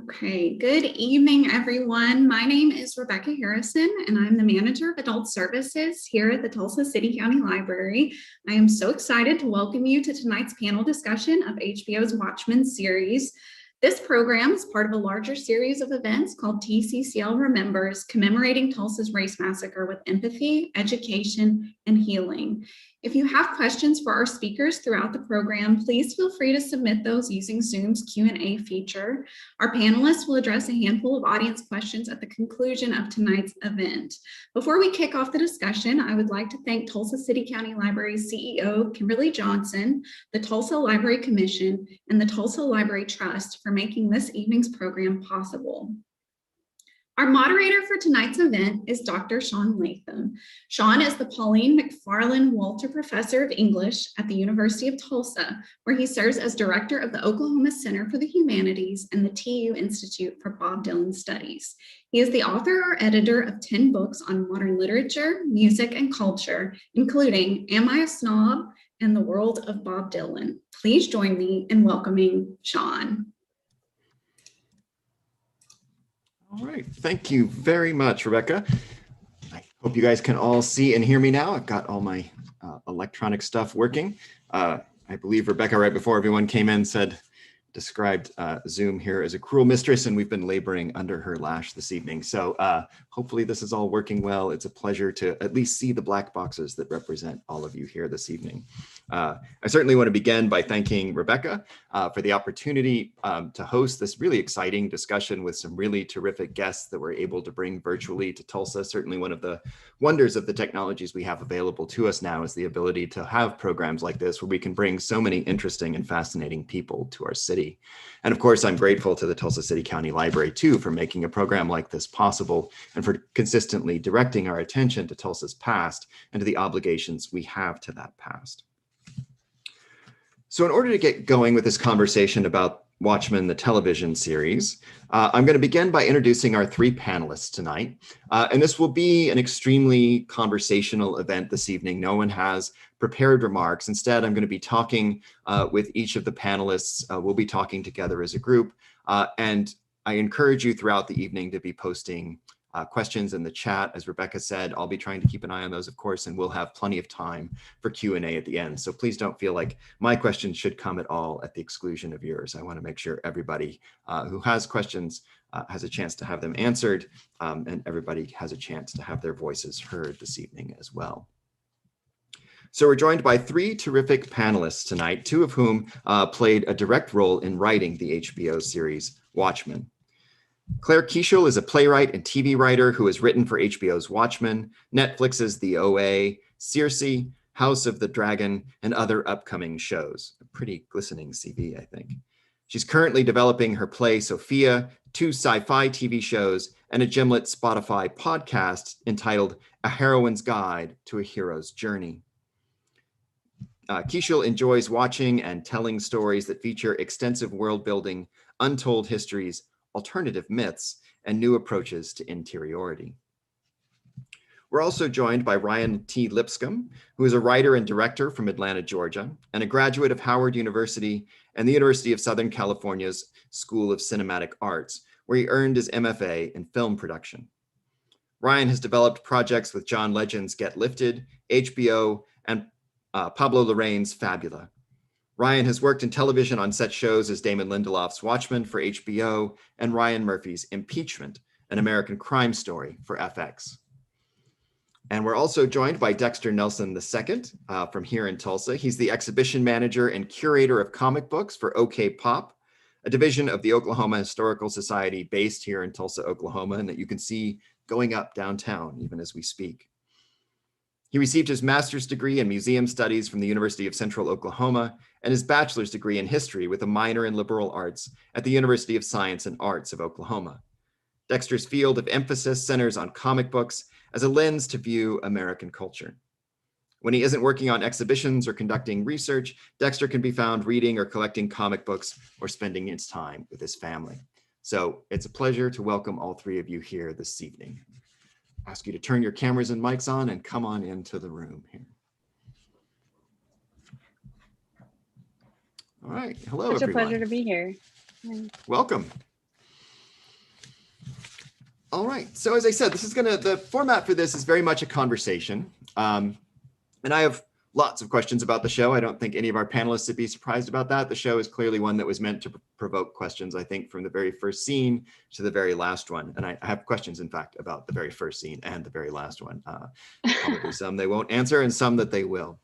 Okay, good evening, everyone. My name is Rebecca Harrison, and I'm the manager of adult services here at the Tulsa City County Library. I am so excited to welcome you to tonight's panel discussion of HBO's Watchmen series. This program is part of a larger series of events called TCCL Remembers, commemorating Tulsa's race massacre with empathy, education, and healing. If you have questions for our speakers throughout the program, please feel free to submit those using Zoom's Q&A feature. Our panelists will address a handful of audience questions at the conclusion of tonight's event. Before we kick off the discussion, I would like to thank Tulsa City County Library's CEO, Kimberly Johnson, the Tulsa Library Commission, and the Tulsa Library Trust for making this evening's program possible. Our moderator for tonight's event is Dr. Sean Latham. Sean is the Pauline McFarland Walter Professor of English at the University of Tulsa, where he serves as director of the Oklahoma Center for the Humanities and the TU Institute for Bob Dylan Studies. He is the author or editor of 10 books on modern literature, music, and culture, including Am I a Snob? And The World of Bob Dylan. Please join me in welcoming Sean. All right, thank you very much, Rebecca. I hope you guys can all see and hear me now. I've got all my electronic stuff working. I believe Rebecca, right before everyone came in, described Zoom here as a cruel mistress, and we've been laboring under her lash this evening. So hopefully this is all working well. It's a pleasure to at least see the black boxes that represent all of you here this evening. I certainly want to begin by thanking Rebecca for the opportunity to host this really exciting discussion with some really terrific guests that we're able to bring virtually to Tulsa. Certainly one of the wonders of the technologies we have available to us now is the ability to have programs like this where we can bring so many interesting and fascinating people to our city. And of course, I'm grateful to the Tulsa City County Library too for making a program like this possible and for consistently directing our attention to Tulsa's past and to the obligations we have to that past. So in order to get going with this conversation about Watchmen, the television series, I'm going to begin by introducing our three panelists tonight. And this will be an extremely conversational event this evening. No one has prepared remarks. Instead, I'm going to be talking with each of the panelists. We'll be talking together as a group. And I encourage you throughout the evening to be posting questions in the chat. As Rebecca said, I'll be trying to keep an eye on those, of course, and we'll have plenty of time for Q&A at the end. So please don't feel like my questions should come at all at the exclusion of yours. I want to make sure everybody who has questions has a chance to have them answered, and everybody has a chance to have their voices heard this evening as well. So we're joined by three terrific panelists tonight, two of whom played a direct role in writing the HBO series Watchmen. Claire Kiesel is a playwright and TV writer who has written for HBO's Watchmen, Netflix's The OA, Circe, House of the Dragon, and other upcoming shows. A pretty glistening CV, I think. She's currently developing her play Sophia, 2 sci-fi TV shows, and a Gimlet Spotify podcast entitled A Heroine's Guide to a Hero's Journey. Kiesel enjoys watching and telling stories that feature extensive world building, untold histories, alternative myths, and new approaches to interiority. We're also joined by Ryan T. Lipscomb, who is a writer and director from Atlanta, Georgia, and a graduate of Howard University and the University of Southern California's School of Cinematic Arts, where he earned his MFA in film production. Ryan has developed projects with John Legend's Get Lifted, HBO, and Pablo Larraín's Fabula. Ryan has worked in television on set shows as Damon Lindelof's Watchmen for HBO and Ryan Murphy's Impeachment, an American crime story for FX. And we're also joined by Dexter Nelson II from here in Tulsa. He's the exhibition manager and curator of comic books for OK Pop, a division of the Oklahoma Historical Society based here in Tulsa, Oklahoma, and that you can see going up downtown even as we speak. He received his master's degree in museum studies from the University of Central Oklahoma and his bachelor's degree in history with a minor in liberal arts at the University of Science and Arts of Oklahoma. Dexter's field of emphasis centers on comic books as a lens to view American culture. When he isn't working on exhibitions or conducting research, Dexter can be found reading or collecting comic books or spending his time with his family. So it's a pleasure to welcome all three of you here this evening. Ask you to turn your cameras and mics on and come on into the room here. All right, hello everyone. Such a pleasure to be here. Welcome. All right. So as I said, the format for this is very much a conversation. And I have lots of questions about the show. I don't think any of our panelists would be surprised about that. The show is clearly one that was meant to provoke questions, I think, from the very first scene to the very last one. And I have questions, in fact, about the very first scene and the very last one. Probably some they won't answer and some that they will.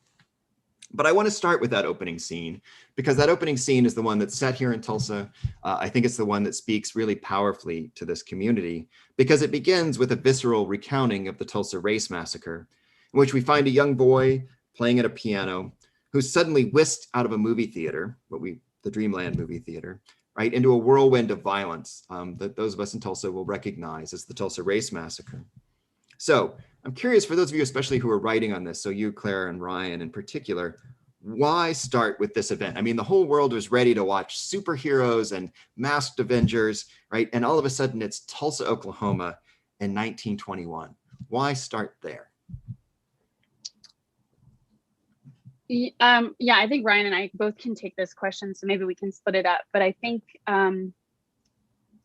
But I want to start with that opening scene, because that opening scene is the one that's set here in Tulsa. I think it's the one that speaks really powerfully to this community, because it begins with a visceral recounting of the Tulsa race massacre, in which we find a young boy playing at a piano who's suddenly whisked out of a movie theater, the Dreamland movie theater, right, into a whirlwind of violence that those of us in Tulsa will recognize as the Tulsa race massacre. So I'm curious, for those of you especially who are writing on this, so you, Claire, and Ryan in particular, why start with this event? I mean, the whole world was ready to watch superheroes and masked Avengers, right? And all of a sudden it's Tulsa, Oklahoma in 1921. Why start there? Yeah, I think Ryan and I both can take this question, so maybe we can split it up. But I think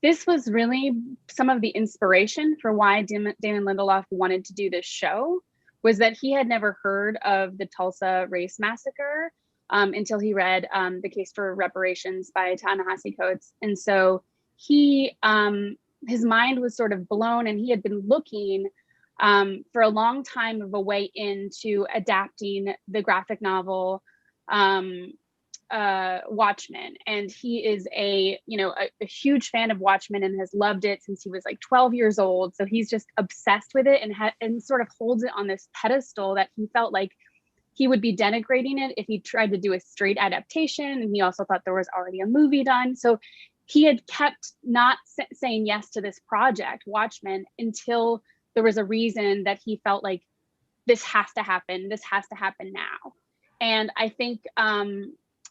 this was really some of the inspiration for why Damon Lindelof wanted to do this show, was that he had never heard of the Tulsa race massacre until he read The Case for Reparations by Ta-Nehisi Coates. And so his mind was sort of blown, and he had been looking for a long time of a way into adapting the graphic novel Watchmen. And he is a huge fan of Watchmen and has loved it since he was like 12 years old. So he's just obsessed with it and sort of holds it on this pedestal that he felt like he would be denigrating it if he tried to do a straight adaptation. And he also thought there was already a movie done. So he had kept not saying yes to this project, Watchmen, until there was a reason that he felt like this has to happen. This has to happen now. And I think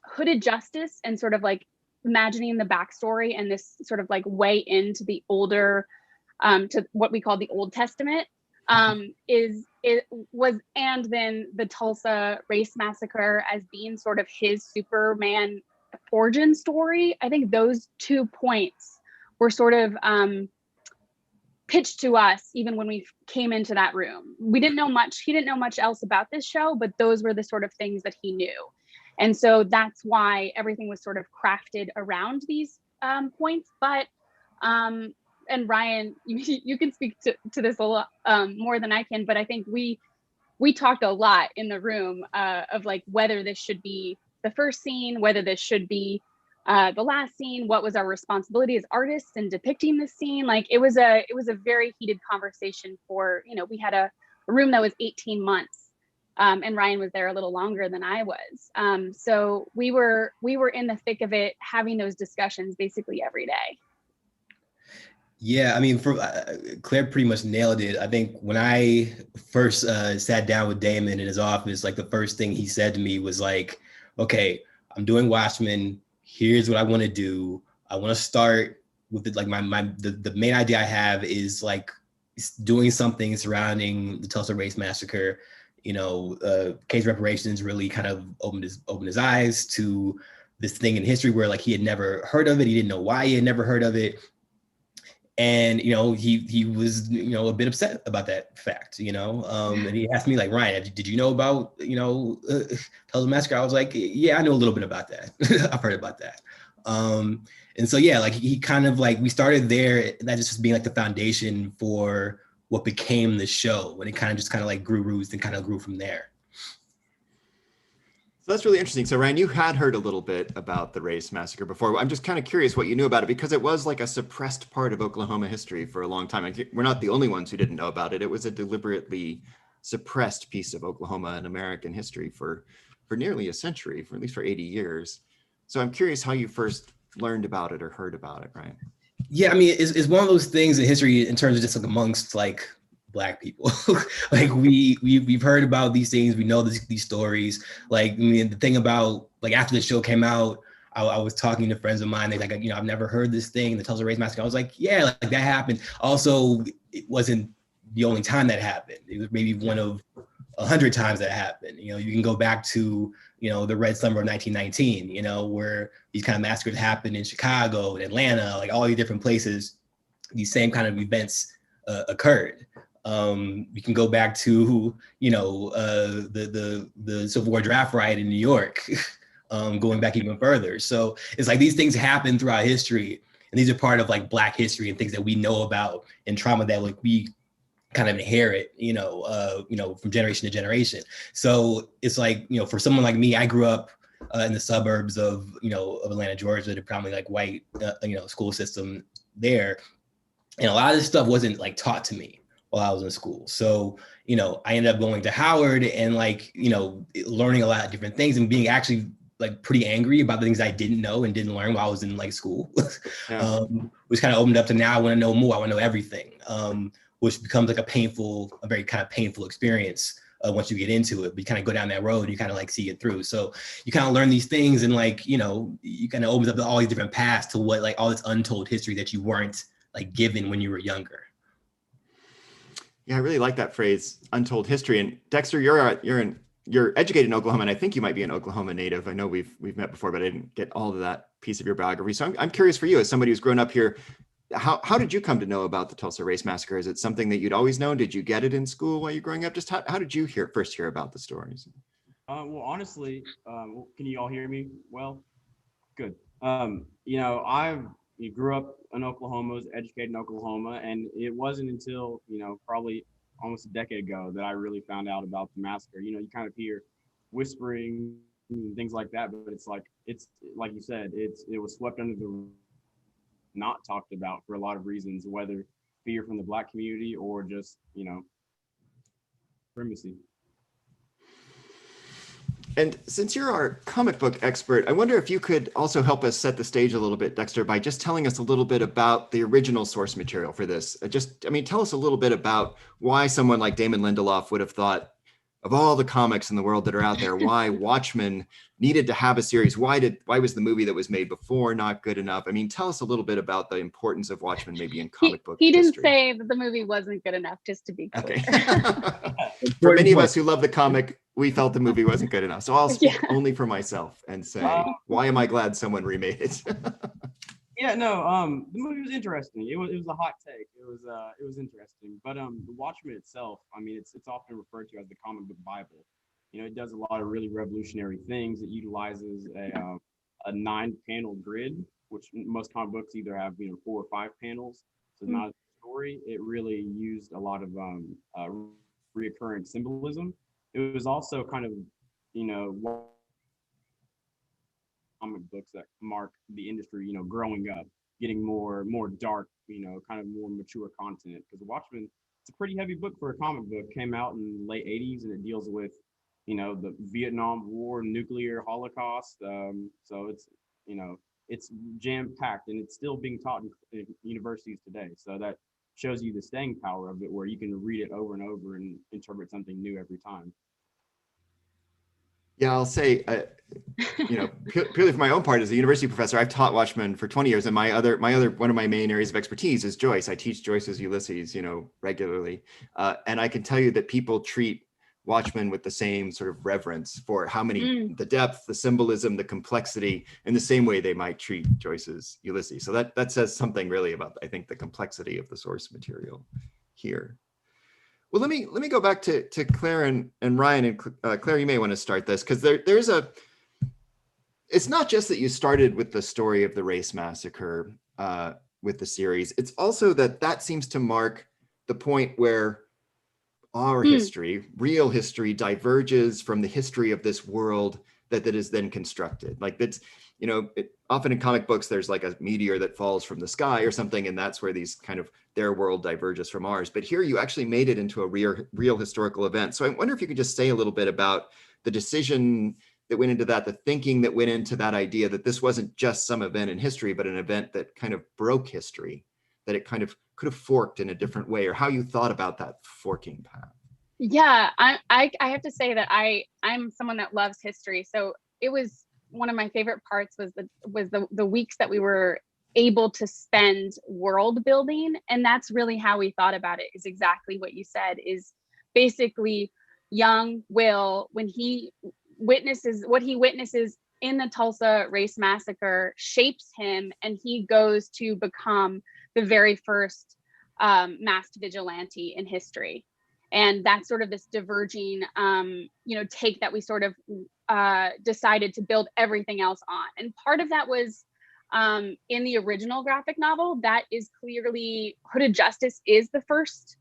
Hooded Justice and sort of like imagining the backstory and this sort of like way into the older, to what we call the Old Testament, and then the Tulsa race massacre as being sort of his Superman origin story. I think those 2 points were sort of pitched to us even when we came into that room. We didn't know much. He didn't know much else about this show, but those were the sort of things that he knew. And so that's why everything was sort of crafted around these points. But, and Ryan, you can speak to this a lot more than I can, but I think we talked a lot in the room of like whether this should be the first scene, whether this should be the last scene, what was our responsibility as artists in depicting this scene. Like it was a very heated conversation for, we had a room that was 18 months. And Ryan was there a little longer than I was. So we were in the thick of it, having those discussions basically every day. Yeah, I mean, Claire pretty much nailed it. I think when I first sat down with Damon in his office, like the first thing he said to me was like, okay, I'm doing Watchmen. Here's what I want to do. I want to start with it. Like the main idea I have is like doing something surrounding the Tulsa race massacre. Case reparations really kind of opened his eyes to this thing in history where like he had never heard of it. He didn't know why he had never heard of it. And, he was, a bit upset about that fact, and he asked me like, Ryan, did you know about, Tulsa massacre? I was like, yeah, I know a little bit about that. I've heard about that. And so, yeah, like he kind of like, we started there, that just being like the foundation for what became the show, and it kind of like grew roots and kind of grew from there. So that's really interesting. So Ryan, you had heard a little bit about the race massacre before. I'm just kind of curious what you knew about it, because it was like a suppressed part of Oklahoma history for a long time. We're not the only ones who didn't know about it. It was a deliberately suppressed piece of Oklahoma and American history for nearly a century, for at least for 80 years. So I'm curious how you first learned about it or heard about it, Ryan. Yeah, I mean, it's one of those things in history in terms of just like amongst like Black people. Like we've heard about these things, we know these stories. Like, I mean, the thing about like after the show came out, I was talking to friends of mine. They like, I've never heard this thing, the Tulsa race massacre. I was like, yeah, like that happened. Also, it wasn't the only time that happened. It was maybe one of 100 times that happened. You can go back to the Red Summer of 1919. Where these kind of massacres happened in Chicago and Atlanta, like all these different places. These same kind of events occurred. We can go back to, the Civil War draft riot in New York, going back even further. So it's like these things happen throughout history, and these are part of like Black history and things that we know about and trauma that like we kind of inherit, from generation to generation. So it's like, for someone like me, I grew up in the suburbs of Atlanta, Georgia, the predominantly like white, school system there. And a lot of this stuff wasn't like taught to me while I was in school. So, I ended up going to Howard and like, learning a lot of different things and being actually like pretty angry about the things I didn't know and didn't learn while I was in like school, which kind of opened up to now I want to know more. I want to know everything, which becomes like a very kind of painful experience once you get into it. But you kind of go down that road, you kind of like see it through. So you kind of learn these things and like, you kind of opens up all these different paths to what like all this untold history that you weren't like given when you were younger. Yeah, I really like that phrase, untold history. And Dexter, you're educated in Oklahoma, and I think you might be an Oklahoma native. I know we've met before, but I didn't get all of that piece of your biography. So I'm curious for you, as somebody who's grown up here, how did you come to know about the Tulsa Race Massacre? Is it something that you'd always known? Did you get it in school while you were growing up? Just how did you first hear about the stories? Well, honestly, can you all hear me well? Good. I grew up in Oklahoma, was educated in Oklahoma, and it wasn't until, probably almost a decade ago that I really found out about the massacre. You kind of hear whispering and things like that, but it's like you said, it was swept under the, not talked about for a lot of reasons, whether fear from the Black community or just, primacy. And since you're our comic book expert, I wonder if you could also help us set the stage a little bit, Dexter, by just telling us a little bit about the original source material for this. Tell us a little bit about why someone like Damon Lindelof would have thought, of all the comics in the world that are out there, why Watchmen needed to have a series. Why was the movie that was made before not good enough? Tell us a little bit about the importance of Watchmen maybe in comic book history. He didn't say that the movie wasn't good enough, just to be clear. Okay. For many of us who love the comic, we felt the movie wasn't good enough. So I'll speak only for myself and say, why am I glad someone remade it? The movie was interesting. It was a hot take. It was interesting. But the Watchmen itself, it's often referred to as the comic book Bible. It does a lot of really revolutionary things. It utilizes a 9-panel grid, which most comic books either have 4 or 5 panels. So not a story. It really used a lot of reoccurring symbolism. It was also kind of comic books that mark the industry, growing up, getting more dark, kind of more mature content. Because Watchmen, it's a pretty heavy book for a comic book. Came out in the late 80s, and it deals with, the Vietnam War, nuclear holocaust. So it's jam-packed, and it's still being taught in universities today. So that shows you the staying power of it, where you can read it over and over and interpret something new every time. Yeah, I'll say, purely for my own part as a university professor, I've taught Watchmen for 20 years, and my other one of my main areas of expertise is Joyce. I teach Joyce's Ulysses, regularly, and I can tell you that people treat Watchmen with the same sort of reverence for the depth, the symbolism, the complexity, in the same way they might treat Joyce's Ulysses. So that says something really about, I think, the complexity of the source material here. Well, let me go back to Claire and Ryan, and Claire, you may want to start this, because it's not just that you started with the story of the race massacre with the series. It's also that seems to mark the point where our history, real history, diverges from the history of this world that is then constructed. Like that's, often in comic books, there's like a meteor that falls from the sky or something, and that's where these kind of their world diverges from ours. But here you actually made it into a real historical event. So I wonder if you could just say a little bit about the decision that went into that, the thinking that went into that idea that this wasn't just some event in history, but an event that kind of broke history, that it kind of could have forked in a different way, or how you thought about that forking path. Yeah, I have to say that I'm someone that loves history. So it was one of my favorite parts was the weeks that we were able to spend world building. And that's really how we thought about it, is exactly what you said, is basically young Will, when he witnesses what he witnesses in the Tulsa Race Massacre, shapes him, and he goes to become the very first masked vigilante in history. And that's sort of this diverging, take that we sort of decided to build everything else on. And part of that was in the original graphic novel, that is clearly Hooded Justice is the first.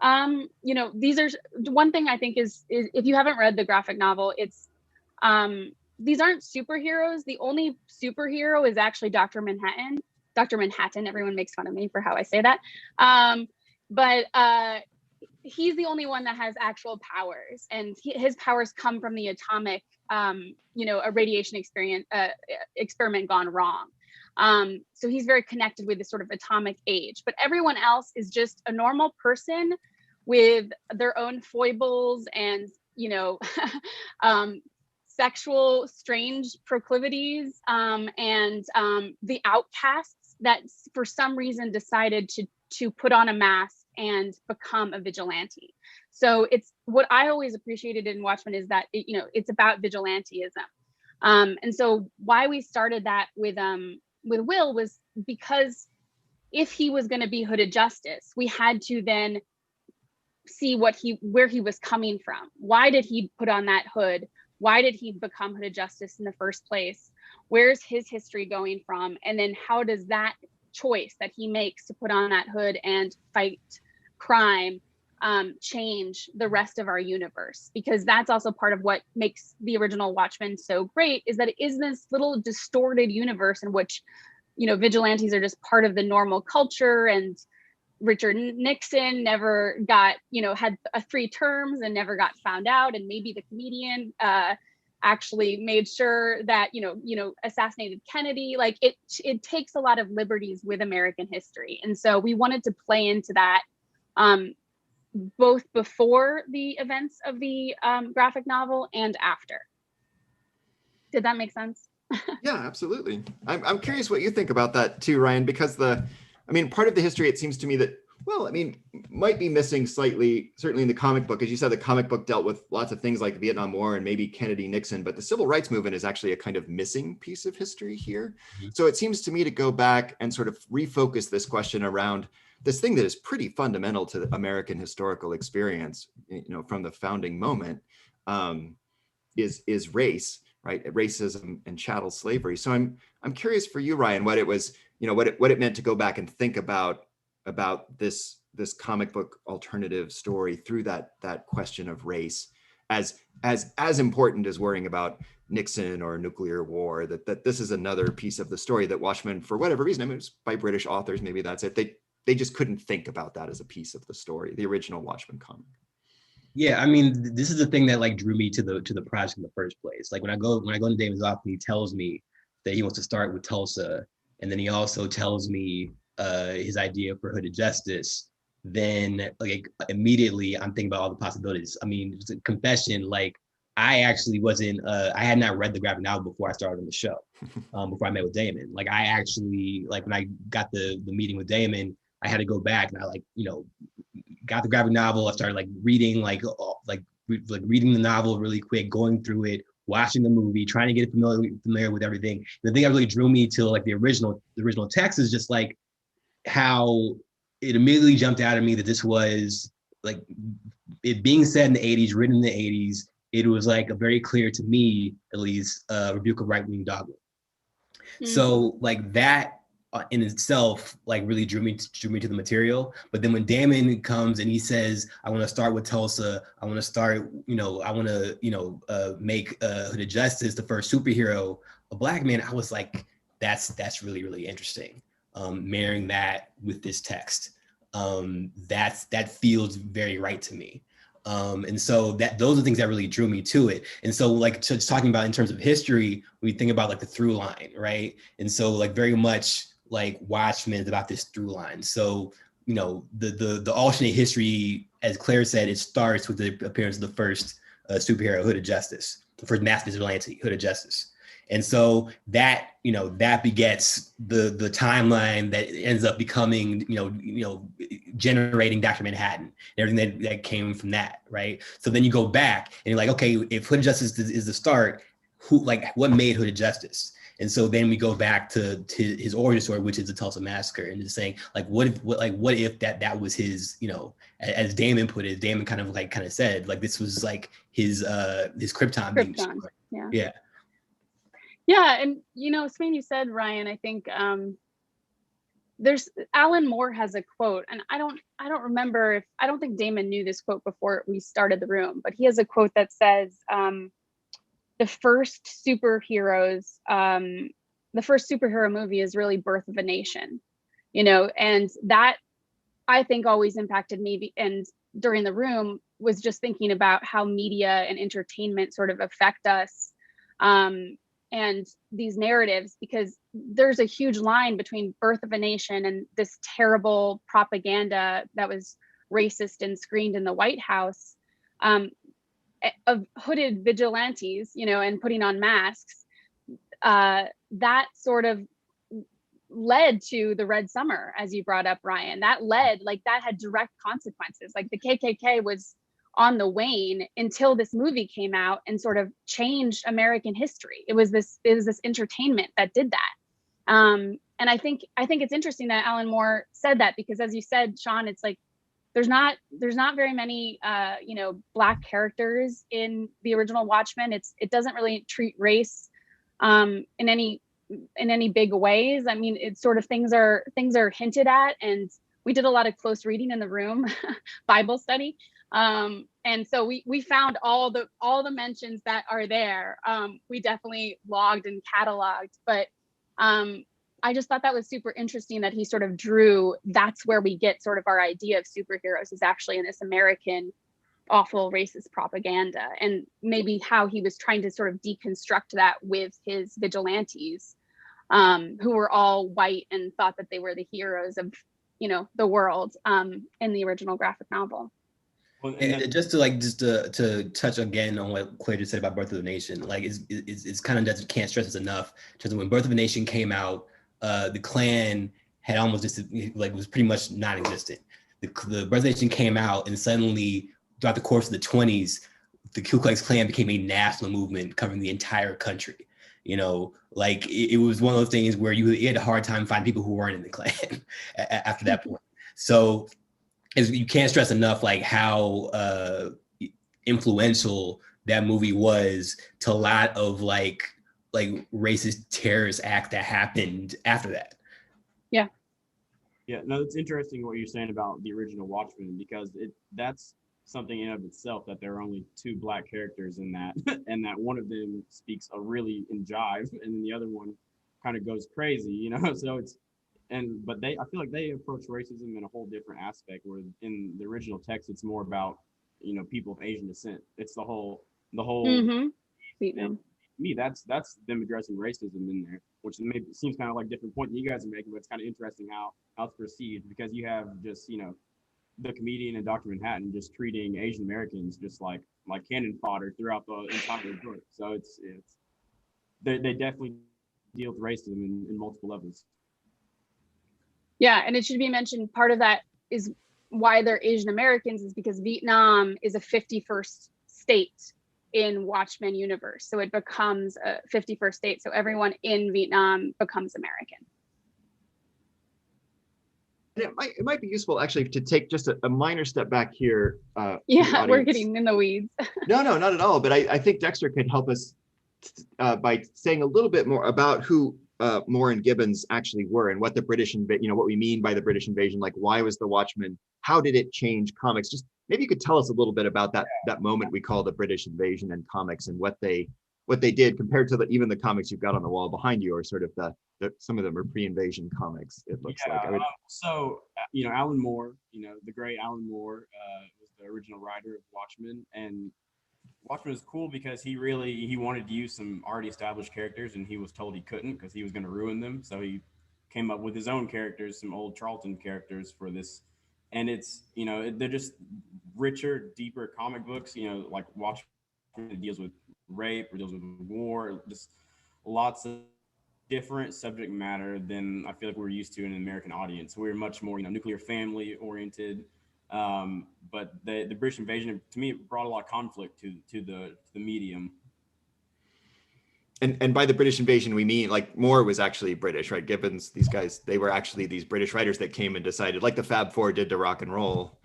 These are one thing I think is if you haven't read the graphic novel, it's these aren't superheroes. The only superhero is actually Dr. Manhattan. Dr. Manhattan, everyone makes fun of me for how I say that. But he's the only one that has actual powers, and his powers come from the atomic, a radiation experiment gone wrong. So he's very connected with this sort of atomic age, but everyone else is just a normal person with their own foibles and, sexual strange proclivities, and the outcasts that for some reason decided to put on a mask and become a vigilante. So it's what I always appreciated in Watchmen is that it's about vigilantism. And so why we started that with Will was because if he was going to be Hooded Justice, we had to then see where he was coming from. Why did he put on that hood? Why did he become Hooded Justice in the first place? Where's his history going from? And then how does that choice that he makes to put on that hood and fight crime change the rest of our universe? Because that's also part of what makes the original Watchmen so great, is that it is this little distorted universe in which vigilantes are just part of the normal culture, and Richard Nixon never got had 3 terms and never got found out, and maybe the comedian actually made sure that assassinated Kennedy. Like it takes a lot of liberties with American history, and so we wanted to play into that both before the events of the graphic novel and after. Did that make sense? Yeah, absolutely. I'm curious what you think about that too, Ryan, because part of the history, it seems to me that, might be missing slightly, certainly in the comic book. As you said, the comic book dealt with lots of things like the Vietnam War and maybe Kennedy, Nixon, but the civil rights movement is actually a kind of missing piece of history here. Mm-hmm. So it seems to me to go back and sort of refocus this question around this thing that is pretty fundamental to the American historical experience, from the founding moment, is race, right? Racism and chattel slavery. So I'm curious for you, Ryan, what it was, what it meant to go back and think about this comic book alternative story through that question of race as important as worrying about Nixon or nuclear war, that this is another piece of the story that Watchmen, for whatever reason, it was by British authors, maybe that's it, they just couldn't think about that as a piece of the story, the original Watchmen comic. Yeah, this is the thing that drew me to the project in the first place. Like when I go to David's office, he tells me that he wants to start with Tulsa, and then he also tells me his idea for Hooded Justice. Then immediately I'm thinking about all the possibilities. It's a confession. I actually wasn't. I had not read the graphic novel before I started on the show. Before I met with Damon, I actually when I got the meeting with Damon, I had to go back and I got the graphic novel. I started reading reading the novel really quick, going through it, watching the movie, trying to get familiar with everything. And the thing that really drew me to the original text is just how it immediately jumped out at me that this was it being said in the 80s, written in the 80s. It was a very clear, to me at least, rebuke of right-wing dogma. Mm-hmm. So that in itself really drew me to the material. But then when Damon comes and he says, I want to start with Tulsa, I want to start, I want to make Hooded Justice the first superhero, a Black man, I was that's really, really interesting. Marrying that with this text, that feels very right to me. And so those are things that really drew me to it. And so just talking about in terms of history, we think about the through line, right? And so very much Watchmen is about this through line. So, the alternate history, as Claire said, it starts with the appearance of the first superhero, Hooded Justice, the first mass vigilante, Hooded Justice. And so that begets the timeline that ends up becoming, generating Dr. Manhattan and everything that came from that, right? So then you go back and you're okay, if Hooded Justice is the start, what made Hooded Justice? And so then we go back to his origin story, which is the Tulsa massacre, and just saying like, what if that was his, you know, as Damon put it, Damon kind of said, like, this was like his Krypton being destroyed. Yeah. And, you know, something you said, Ryan, I think there's Alan Moore has a quote, and I don't remember if, I don't think Damon knew this quote before we started the room, but he has a quote that says, the first superhero movie is really Birth of a Nation, you know, and that I think always impacted me. And during the room was just thinking about how media and entertainment sort of affect us, and these narratives, because there's a huge line between Birth of a Nation and this terrible propaganda that was racist and screened in the White House, of hooded vigilantes, you know, and putting on masks. That sort of led to the Red Summer, as you brought up, Ryan. That had direct consequences. Like the KKK was on the wane until this movie came out and sort of changed American history. It was this entertainment that did that. And I think it's interesting that Alan Moore said that, because as you said, Sean, it's like there's not very many you know, Black characters in the original Watchmen. It doesn't really treat race in any big ways. I mean, it's sort of things are hinted at, and we did a lot of close reading in the room, Bible study. And so we found all the mentions that are there. We definitely logged and cataloged, but I just thought that was super interesting that he sort of drew, that's where we get sort of our idea of superheroes, is actually in this American awful racist propaganda, and maybe how he was trying to sort of deconstruct that with his vigilantes, who were all white and thought that they were the heroes of, you know, the world, in the original graphic novel. Well, and just to touch again on what Claire just said about Birth of the Nation, like it's kind of can't stress this enough. Because when Birth of a Nation came out, the Klan had almost just like was pretty much non-existent. The Birth of the Nation came out, and suddenly throughout the course of the 20s, the Ku Klux Klan became a national movement covering the entire country. You know, like it was one of those things where you had a hard time finding people who weren't in the Klan after that point. So you can't stress enough like how influential that movie was to a lot of like racist terrorist act that happened after that. Yeah, no, it's interesting what you're saying about the original Watchmen, because that's something in of itself, that there are only two Black characters in that, and that one of them speaks a really in jive, and then the other one kind of goes crazy, you know. So but I feel like they approach racism in a whole different aspect, where in the original text it's more about, you know, people of Asian descent. It's the whole. Mm-hmm. And to me, that's them addressing racism in there, which maybe seems kind of like a different point that you guys are making, but it's kind of interesting how it's perceived, because you have just, you know, the comedian and Dr. Manhattan just treating Asian Americans just like cannon fodder throughout the entire book. So they definitely deal with racism in multiple levels. Yeah, and it should be mentioned, part of that is why they're Asian Americans is because Vietnam is a 51st state in Watchmen universe. So it becomes a 51st state. So everyone in Vietnam becomes American. And it might be useful actually to take just a minor step back here. Yeah, we're getting in the weeds. No, not at all. But I think Dexter could help us by saying a little bit more about who Moore and Gibbons actually were, and what the British what we mean by the British invasion. Like, why was the Watchmen? How did it change comics? Just maybe you could tell us a little bit about that moment we call the British invasion in comics, and what they did compared to even the comics you've got on the wall behind you, or sort of the some of them are pre-invasion comics. It looks like. So you know, Alan Moore, you know, the great Alan Moore, was the original writer of Watchmen, and Watchmen was cool because he wanted to use some already established characters, and he was told he couldn't because he was going to ruin them. So he came up with his own characters, some old Charlton characters for this. And it's, you know, they're just richer, deeper comic books, you know, like Watchmen deals with rape, or deals with war, just lots of different subject matter than I feel like we're used to in an American audience. We're much more, you know, nuclear family oriented. But the British invasion, to me, it brought a lot of conflict to the medium. And by the British invasion, we mean like Moore was actually British, right? Gibbons, these guys, they were actually these British writers that came and decided, like the Fab Four did to rock and roll.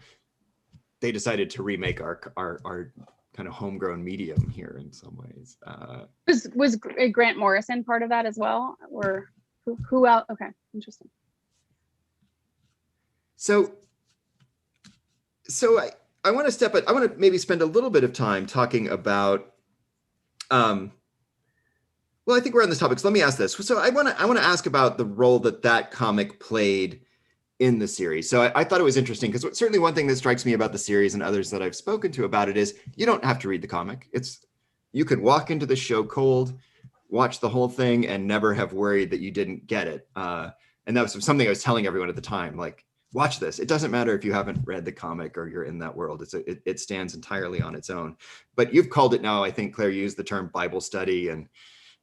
They decided to remake our kind of homegrown medium here in some ways. Was Grant Morrison part of that as well, or who else? Okay, interesting. So I want to maybe spend a little bit of time talking about. Well, I think we're on this topic, so let me ask this. So I want to ask about the role that comic played in the series. So I thought it was interesting because certainly one thing that strikes me about the series and others that I've spoken to about it is you don't have to read the comic. You could walk into the show cold, watch the whole thing, and never have worried that you didn't get it. And that was something I was telling everyone at the time, like, watch this. It doesn't matter if you haven't read the comic or you're in that world. It stands entirely on its own. But you've called it now, I think Claire used the term Bible study, and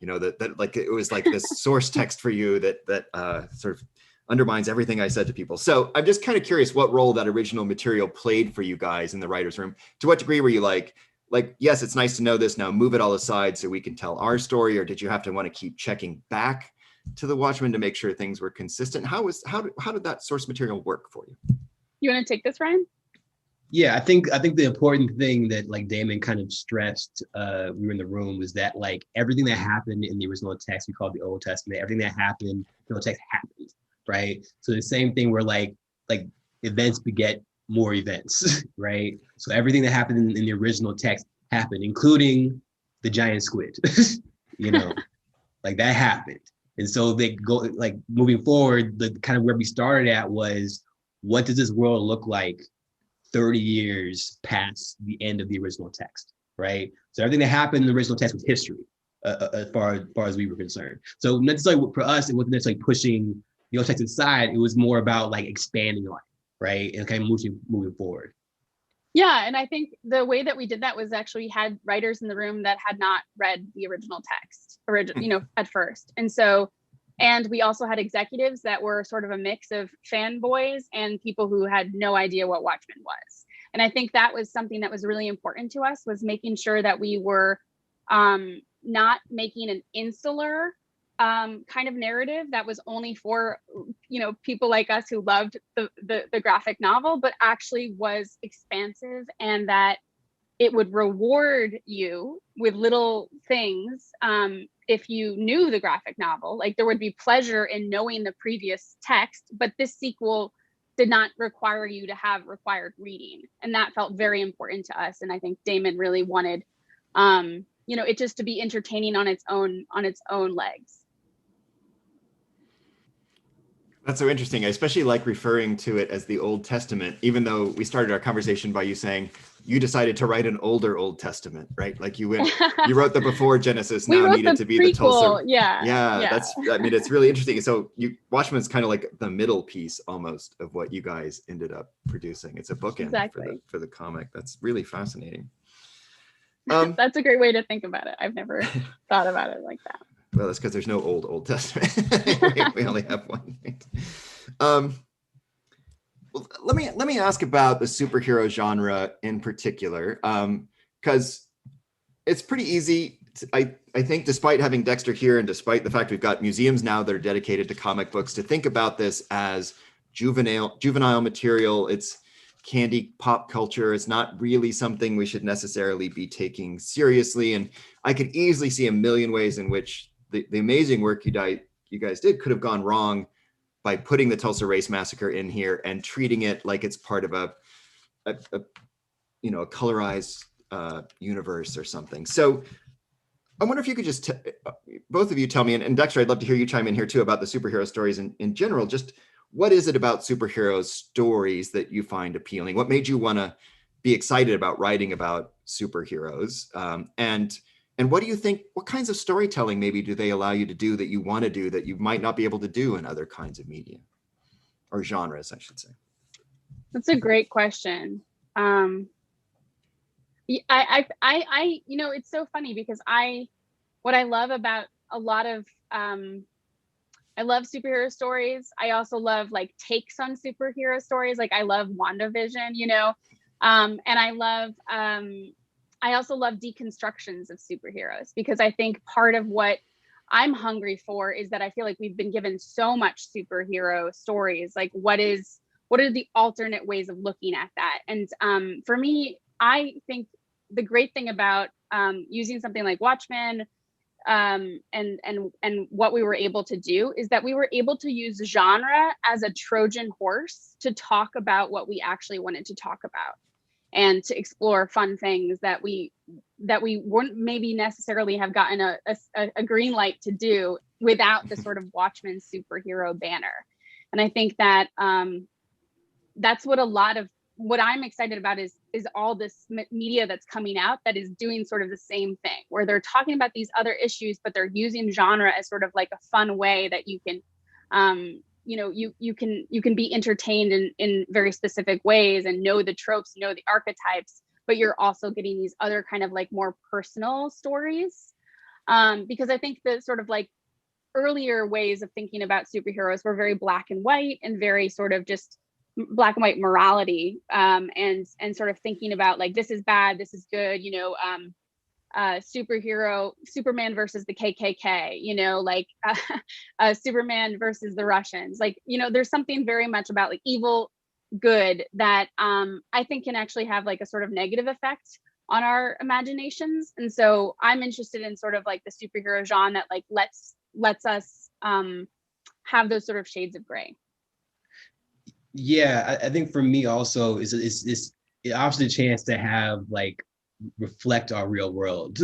you know that like it was like this source text for you that sort of undermines everything I said to people. So I'm just kind of curious what role that original material played for you guys in the writer's room. To what degree were you like, yes, it's nice to know this, now move it all aside so we can tell our story? Or did you have to want to keep checking back to the Watchmen to make sure things were consistent? How did that source material work for you? You want to take this, Ryan? Yeah, I think the important thing that like Damon kind of stressed, we were in the room, was that like everything that happened in the original text, we call it the Old Testament, everything that happened in the Old text happened, right? So the same thing where like events beget more events, right? So everything that happened in the original text happened, including the giant squid, you know, like that happened. And so they go like moving forward, the kind of where we started at was, what does this world look like 30 years past the end of the original text, right? So everything that happened in the original text was history, as far as we were concerned. So necessarily for us, it wasn't necessarily pushing the old text aside. It was more about like expanding on it, right? And kind of moving forward. Yeah, and I think the way that we did that was actually had writers in the room that had not read the original text, at first. And we also had executives that were sort of a mix of fanboys and people who had no idea what Watchmen was. And I think that was something that was really important to us, was making sure that we were not making an insular kind of narrative that was only for people like us who loved the graphic novel, but actually was expansive, and that it would reward you with little things if you knew the graphic novel. Like there would be pleasure in knowing the previous text, but this sequel did not require you to have required reading, and that felt very important to us. And I think Damon really wanted it just to be entertaining on its own legs. That's so interesting. I especially like referring to it as the Old Testament, even though we started our conversation by you saying you decided to write an older Old Testament, right? Like you wrote the before Genesis, now needed to be the Tulsa. Yeah. It's really interesting. So Watchmen's kind of like the middle piece almost of what you guys ended up producing. It's a bookend for the comic. That's really fascinating. That's a great way to think about it. I've never thought about it like that. Well, that's because there's no Old Testament. we only have one. Well, let me ask about the superhero genre in particular, because it's pretty easy. I think, despite having Dexter here, and despite the fact we've got museums now that are dedicated to comic books, to think about this as juvenile material. It's candy pop culture. It's not really something we should necessarily be taking seriously. And I could easily see a million ways in which the amazing work you guys did could have gone wrong by putting the Tulsa Race Massacre in here and treating it like it's part of a colorized universe or something. So I wonder if you could just both of you tell me, and Dexter, I'd love to hear you chime in here too about the superhero stories in general. Just what is it about superhero stories that you find appealing? What made you want to be excited about writing about superheroes? And what do you think, what kinds of storytelling maybe do they allow you to do that you want to do that you might not be able to do in other kinds of media or genres, I should say? That's a great question. It's so funny because what I love about a lot of, I love superhero stories. I also love like takes on superhero stories. Like I love WandaVision, and I I also love deconstructions of superheroes, because I think part of what I'm hungry for is that I feel like we've been given so much superhero stories. Like, what are the alternate ways of looking at that? And for me, I think the great thing about using something like Watchmen, and what we were able to do is that we were able to use genre as a Trojan horse to talk about what we actually wanted to talk about, and to explore fun things that we wouldn't maybe necessarily have gotten a green light to do without the sort of Watchmen superhero banner. And I think that that's what a lot of what I'm excited about is all this media that's coming out that is doing sort of the same thing, where they're talking about these other issues, but they're using genre as sort of like a fun way that you can, you can be entertained in very specific ways and know the tropes, know the archetypes, but you're also getting these other kind of like more personal stories. Because I think the sort of like earlier ways of thinking about superheroes were very black and white and very sort of just black and white morality, and sort of thinking about like, this is bad, this is good, Superman versus the KKK, like Superman versus the Russians, like, there's something very much about like evil, good, that I think can actually have like a sort of negative effect on our imaginations. And so I'm interested in sort of like the superhero genre that like lets us have those sort of shades of gray. Yeah, I think for me also is it offers a chance to have like reflect our real world,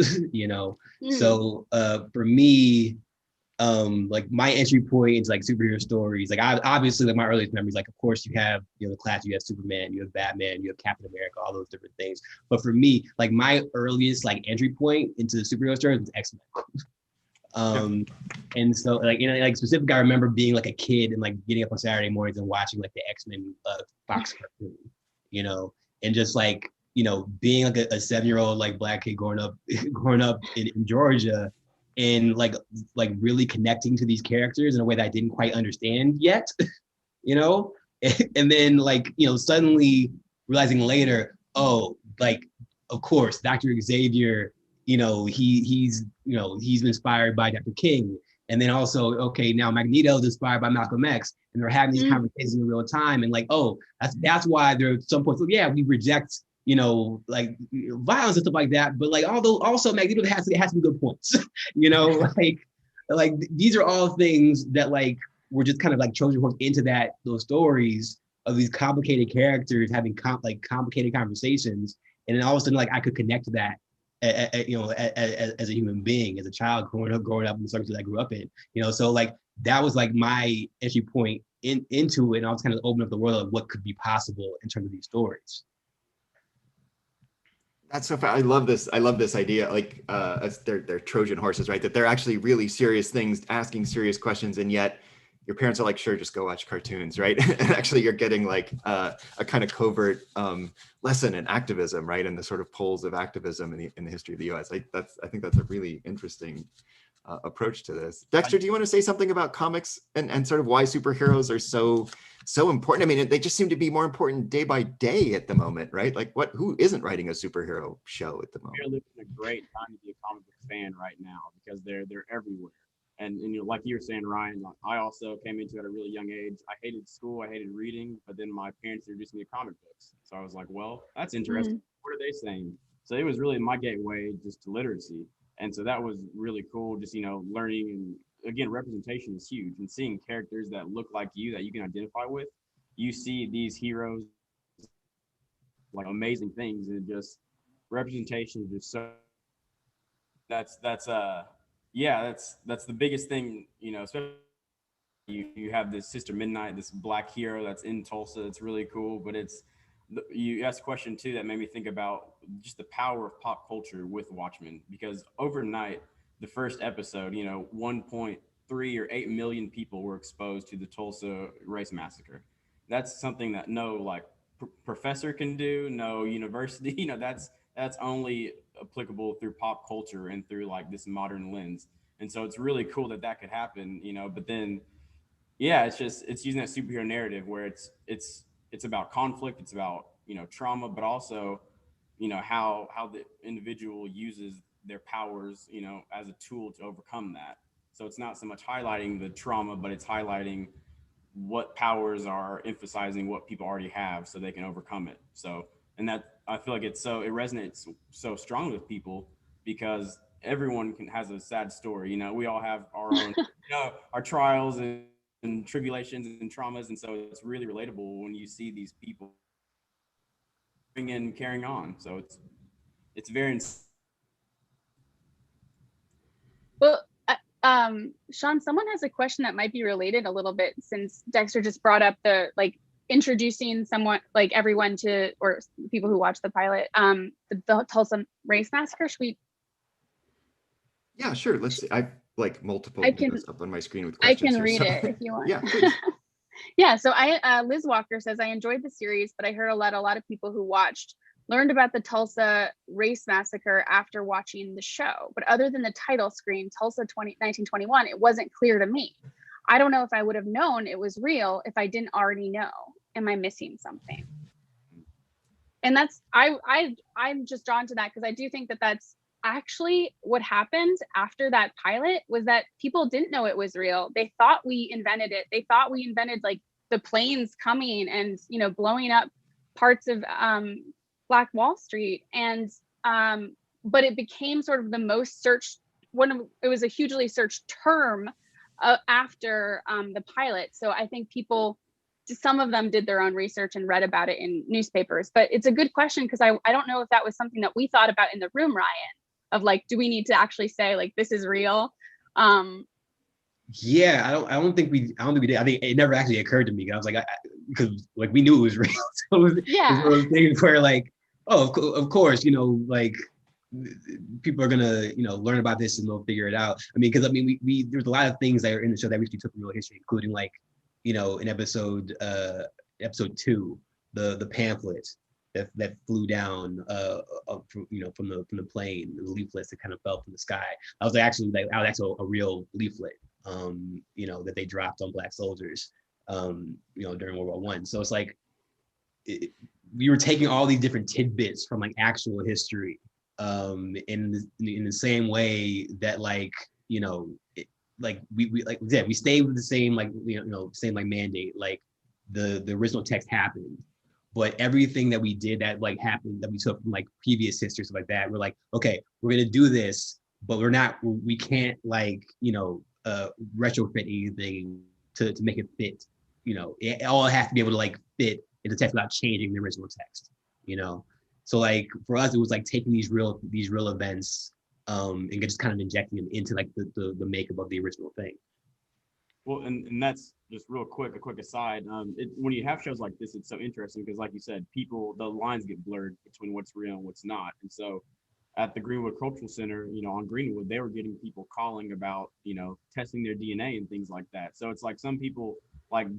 So for me, like my entry point into like superhero stories, like I obviously like my earliest memories, like of course you have the class, you have Superman, you have Batman, you have Captain America, all those different things. But for me, like my earliest like entry point into the superhero stories was X-Men. And so like like specifically, I remember being like a kid and like getting up on Saturday mornings and watching like the X-Men Fox cartoon, and just like being like a 7-year-old like black kid growing up in Georgia, and like really connecting to these characters in a way that I didn't quite understand yet, and then like suddenly realizing later, oh, like of course Dr. Xavier, he's inspired by Dr. King. And then also, okay, now Magneto is inspired by Malcolm X, and they're having these conversations in real time. And like, oh, that's why there are some points. So yeah, we reject, like violence and stuff like that. But like, although also Magneto has some good points, like these are all things that like were just kind of like Trojan horse into those stories of these complicated characters having complicated conversations, and then all of a sudden like I could connect to that. As a human being, as a child growing up in the circles I grew up in, so like that was like my entry point into it, and I was kind of opening up the world of what could be possible in terms of these stories. That's so fun. I love this idea, like as they're Trojan horses, right? That they're actually really serious things, asking serious questions, and yet your parents are like, sure, just go watch cartoons, right? And actually you're getting like a kind of covert lesson in activism, right? And the sort of poles of activism in the history of the US. I think that's a really interesting approach to this. Dexter, do you want to say something about comics and sort of why superheroes are so important? I mean, they just seem to be more important day by day at the moment, right? Like who isn't writing a superhero show at the moment? We're living a great time to be a comic book fan right now, because they're everywhere. And like you were saying, Ryan, I also came into it at a really young age. I hated school, I hated reading, but then my parents introduced me to comic books. So I was like, well, that's interesting. What are they saying? So it was really my gateway just to literacy. And so that was really cool, just, learning. And again, representation is huge. And seeing characters that look like you, that you can identify with. You see these heroes, like amazing things, and just representation is just so, that's the biggest thing, especially you have this Sister Midnight, this black hero that's in Tulsa. It's really cool. But you asked a question too that made me think about just the power of pop culture with Watchmen, because overnight, the first episode, 1.3 or 8 million people were exposed to the Tulsa race massacre. That's something that no like professor can do, no university, that's only applicable through pop culture and through like this modern lens. And so it's really cool that could happen, but then yeah, it's using that superhero narrative where it's about conflict, it's about trauma, but also how the individual uses their powers, as a tool to overcome that. So it's not so much highlighting the trauma, but it's highlighting what powers are emphasizing what people already have so they can overcome it. So, and that I feel like it resonates so strongly with people because everyone has a sad story. We all have our own, our trials and tribulations and traumas. And so it's really relatable when you see these people and carrying on. So it's very. Well, Sean, someone has a question that might be related a little bit since Dexter just brought up the introducing someone everyone to, or people who watch the pilot, the Tulsa race massacre. Should we? Yeah, sure. Let's see. I like multiple I can- windows up on my screen with I questions can read here, it if you want. Yeah, please. Yeah, so Liz Walker says, I enjoyed the series, but I heard a lot of people who watched learned about the Tulsa race massacre after watching the show. But other than the title screen, Tulsa 1921, it wasn't clear to me. I don't know if I would have known it was real if I didn't already know. Am I missing something? And that's, I'm just drawn to that because I do think that that's actually what happened after that pilot was that people didn't know it was real. They thought we invented it. They thought we invented the planes coming and, blowing up parts of Black Wall Street. And, but it became sort of the most searched it was a hugely searched term after the pilot. So I think some of them did their own research and read about it in newspapers. But it's a good question because I don't know if that was something that we thought about in the room, Ryan, of do we need to actually say this is real? Yeah, I don't think we did. I think it never actually occurred to me. I was because we knew it was real. So it was one of those things where of course, people are gonna learn about this and they'll figure it out. We there's a lot of things that are in the show that we actually took from real history, including in episode 2, the pamphlet that flew down from the plane, the leaflets that kind of fell from the sky. That was actually a real leaflet that they dropped on Black soldiers during World War I. So it's we were taking all these different tidbits from actual history in the same way that we stayed with the same same mandate. The original text happened, but everything that we did that happened that we took from previous history, stuff like that, we're okay, we're gonna do this, but we can't retrofit anything to make it fit. It all has to be able to fit in the text without changing the original text. So for us, it was taking these real events and just kind of injecting them into the makeup of the original thing. Well, and that's just a quick aside. When you have shows like this, it's so interesting because, like you said, the lines get blurred between what's real and what's not. And so, at the Greenwood Cultural Center, on Greenwood, they were getting people calling about, testing their DNA and things like that. So it's some people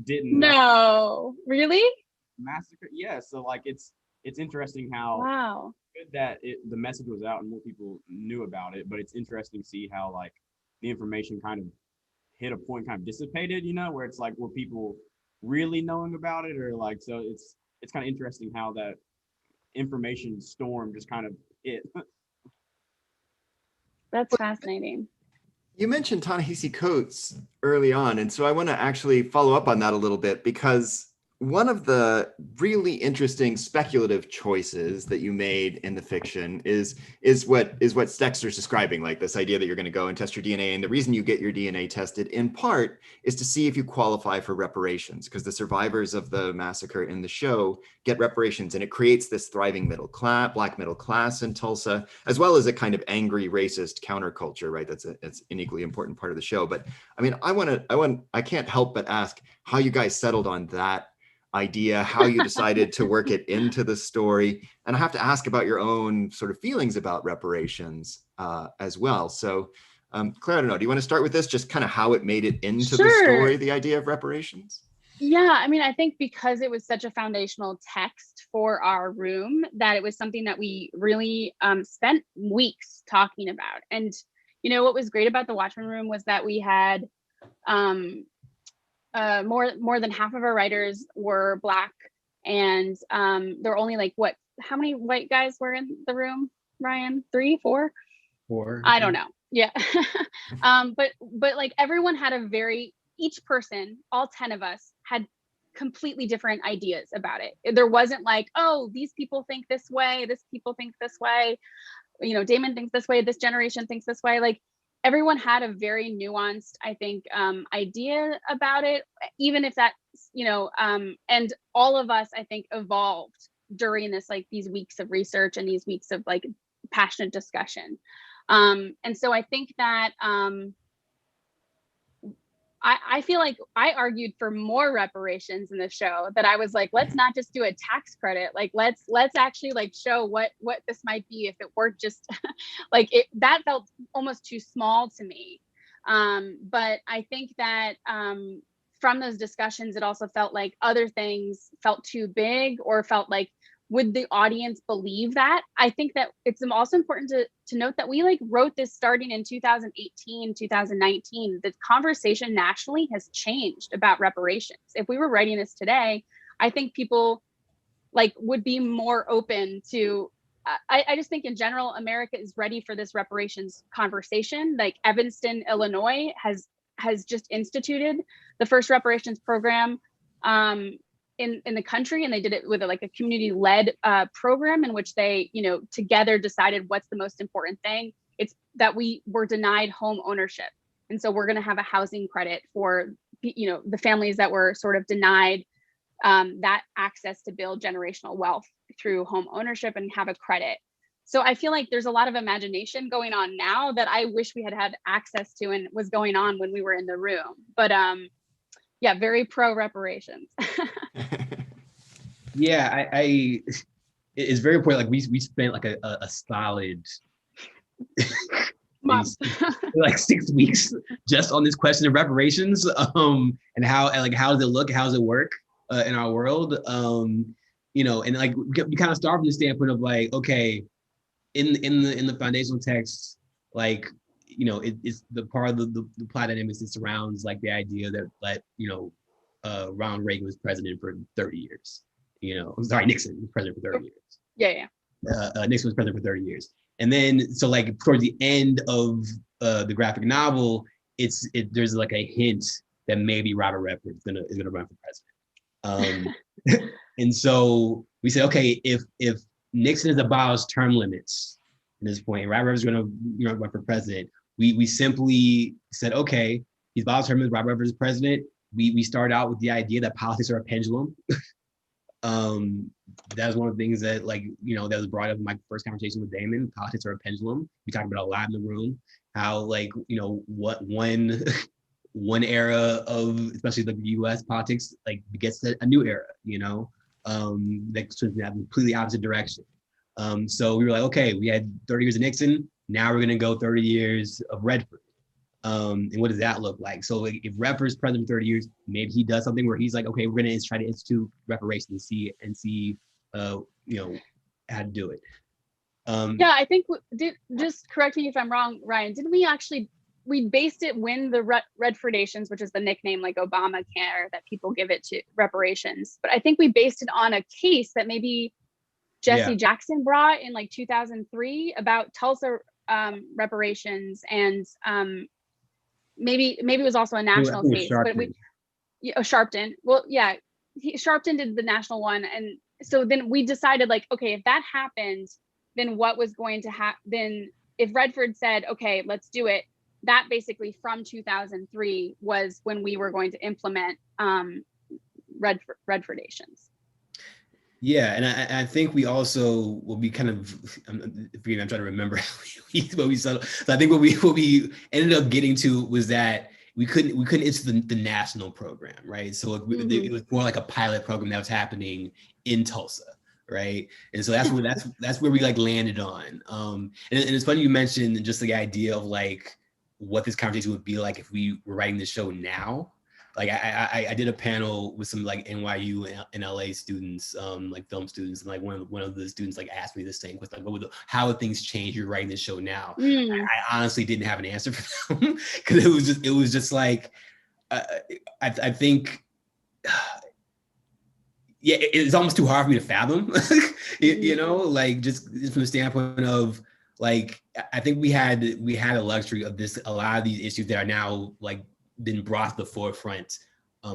didn't know. No, really? Massacre, yeah. So it's interesting how good that the message was out and more people knew about it. But it's interesting to see how the information kind of hit a point, kind of dissipated, where it's were people really knowing about it, or so it's kind of interesting how that information storm just kind of hit. That's fascinating. You mentioned Ta-Nehisi Coates early on, and so I want to actually follow up on that a little bit because one of the really interesting speculative choices that you made in the fiction is what Dexter's describing, this idea that you're going to go and test your DNA. And the reason you get your DNA tested in part is to see if you qualify for reparations, because the survivors of the massacre in the show get reparations, and it creates this thriving Black middle class in Tulsa, as well as a kind of angry racist counterculture, right? That's an equally important part of the show. But I can't help but ask how you guys settled on that idea, how you decided to work it into the story. And I have to ask about your own sort of feelings about reparations as well. So Claire, I don't know, do you want to start with this, just kind of how it made it into the story, the idea of reparations? Yeah, I think because it was such a foundational text for our room that it was something that we really spent weeks talking about. And what was great about the Watchmen room was that we had more than half of our writers were Black, and there were only how many white guys were in the room, Ryan? 3, 4? 4. I don't know. Yeah. But like everyone had each person, all 10 of us had completely different ideas about it. There wasn't like, oh, these people think this way, this people think this way, Damon thinks this way, this generation thinks this way. Like everyone had a very nuanced, I think, idea about it, even if that's, and all of us, I think, evolved during these weeks of research and these weeks of like passionate discussion. And so I think that I feel like I argued for more reparations in the show, that I was like, let's not just do a tax credit. Like, let's actually like show what this might be if it were just like it, that felt almost too small to me. But I think that from those discussions, it also felt like other things felt too big, or felt like, would the audience believe that? I think that it's also important to note that we like wrote this starting in 2018, 2019. The conversation nationally has changed about reparations. If we were writing this today, I think people like would be more open to, I just think in general, America is ready for this reparations conversation. Like Evanston, Illinois has just instituted the first reparations program in the country, and they did it with a community-led program in which they together decided what's the most important thing. It's that we were denied home ownership, and so we're going to have a housing credit for the families that were sort of denied that access to build generational wealth through home ownership, and have a credit. So I feel like there's a lot of imagination going on now that I wish we had access to and was going on when we were in the room. But yeah, very pro reparations. Yeah, it's very important. Like we spent like a solid Month. like 6 weeks just on this question of reparations, and how does it look, how does it work in our world, and like we kind of start from the standpoint of like, okay, in the foundational text, like it's the part of the plot dynamics that surrounds like the idea that Ronald Reagan was president for 30 years. Nixon was president for 30 years. Yeah. Nixon was president for 30 years. And then, so like towards the end of the graphic novel, there's like a hint that maybe Robert Redford is gonna run for president. And so we said, okay, if Nixon has abolished term limits at this point, Robert Redford's gonna run for president, we simply said, okay, he's abolished term limits, Robert Redford is president. We start out with the idea that politics are a pendulum. That was one of the things that that was brought up in my first conversation with Damon. Politics are a pendulum. We talked about a lot in the room, how what one era of especially the US politics gets a new era, that swings in a completely opposite direction. So we were like, okay, we had 30 years of Nixon, now we're gonna go 30 years of Redford. And what does that look like? So if Redford's president for 30 years, maybe he does something where he's like, okay, we're gonna try to institute reparations and see how to do it. Yeah, I think just correct me if I'm wrong, Ryan. Didn't we based it when the Redfordations, which is the nickname like Obamacare that people give it to, reparations, but I think we based it on a case that maybe Jesse Jackson brought in 2003 about Tulsa reparations, and maybe it was also a national case, but Sharpton. Well, yeah, Sharpton did the national one, and so then we decided okay, if that happened, then what was going to happen? Then if Redford said, okay, let's do it, that basically from 2003 was when we were going to implement Redfordations. Yeah, and I think we also will be kind of, I'm trying to remember what we settled. So I think what we ended up getting to was that we couldn't institute the national program, right? So it was more like a pilot program that was happening in Tulsa, right? And so that's where we landed on. And it's funny you mentioned just the idea of what this conversation would be like if we were writing the show now. I did a panel with some NYU and LA students, film students, and one of the students asked me this thing with how would things change? You're writing this show now. I honestly didn't have an answer for them because it was just I think yeah, it's almost too hard for me to fathom, you know, like just from the standpoint of like, I think we had a luxury of this, a lot of these issues that are now like been brought to the forefront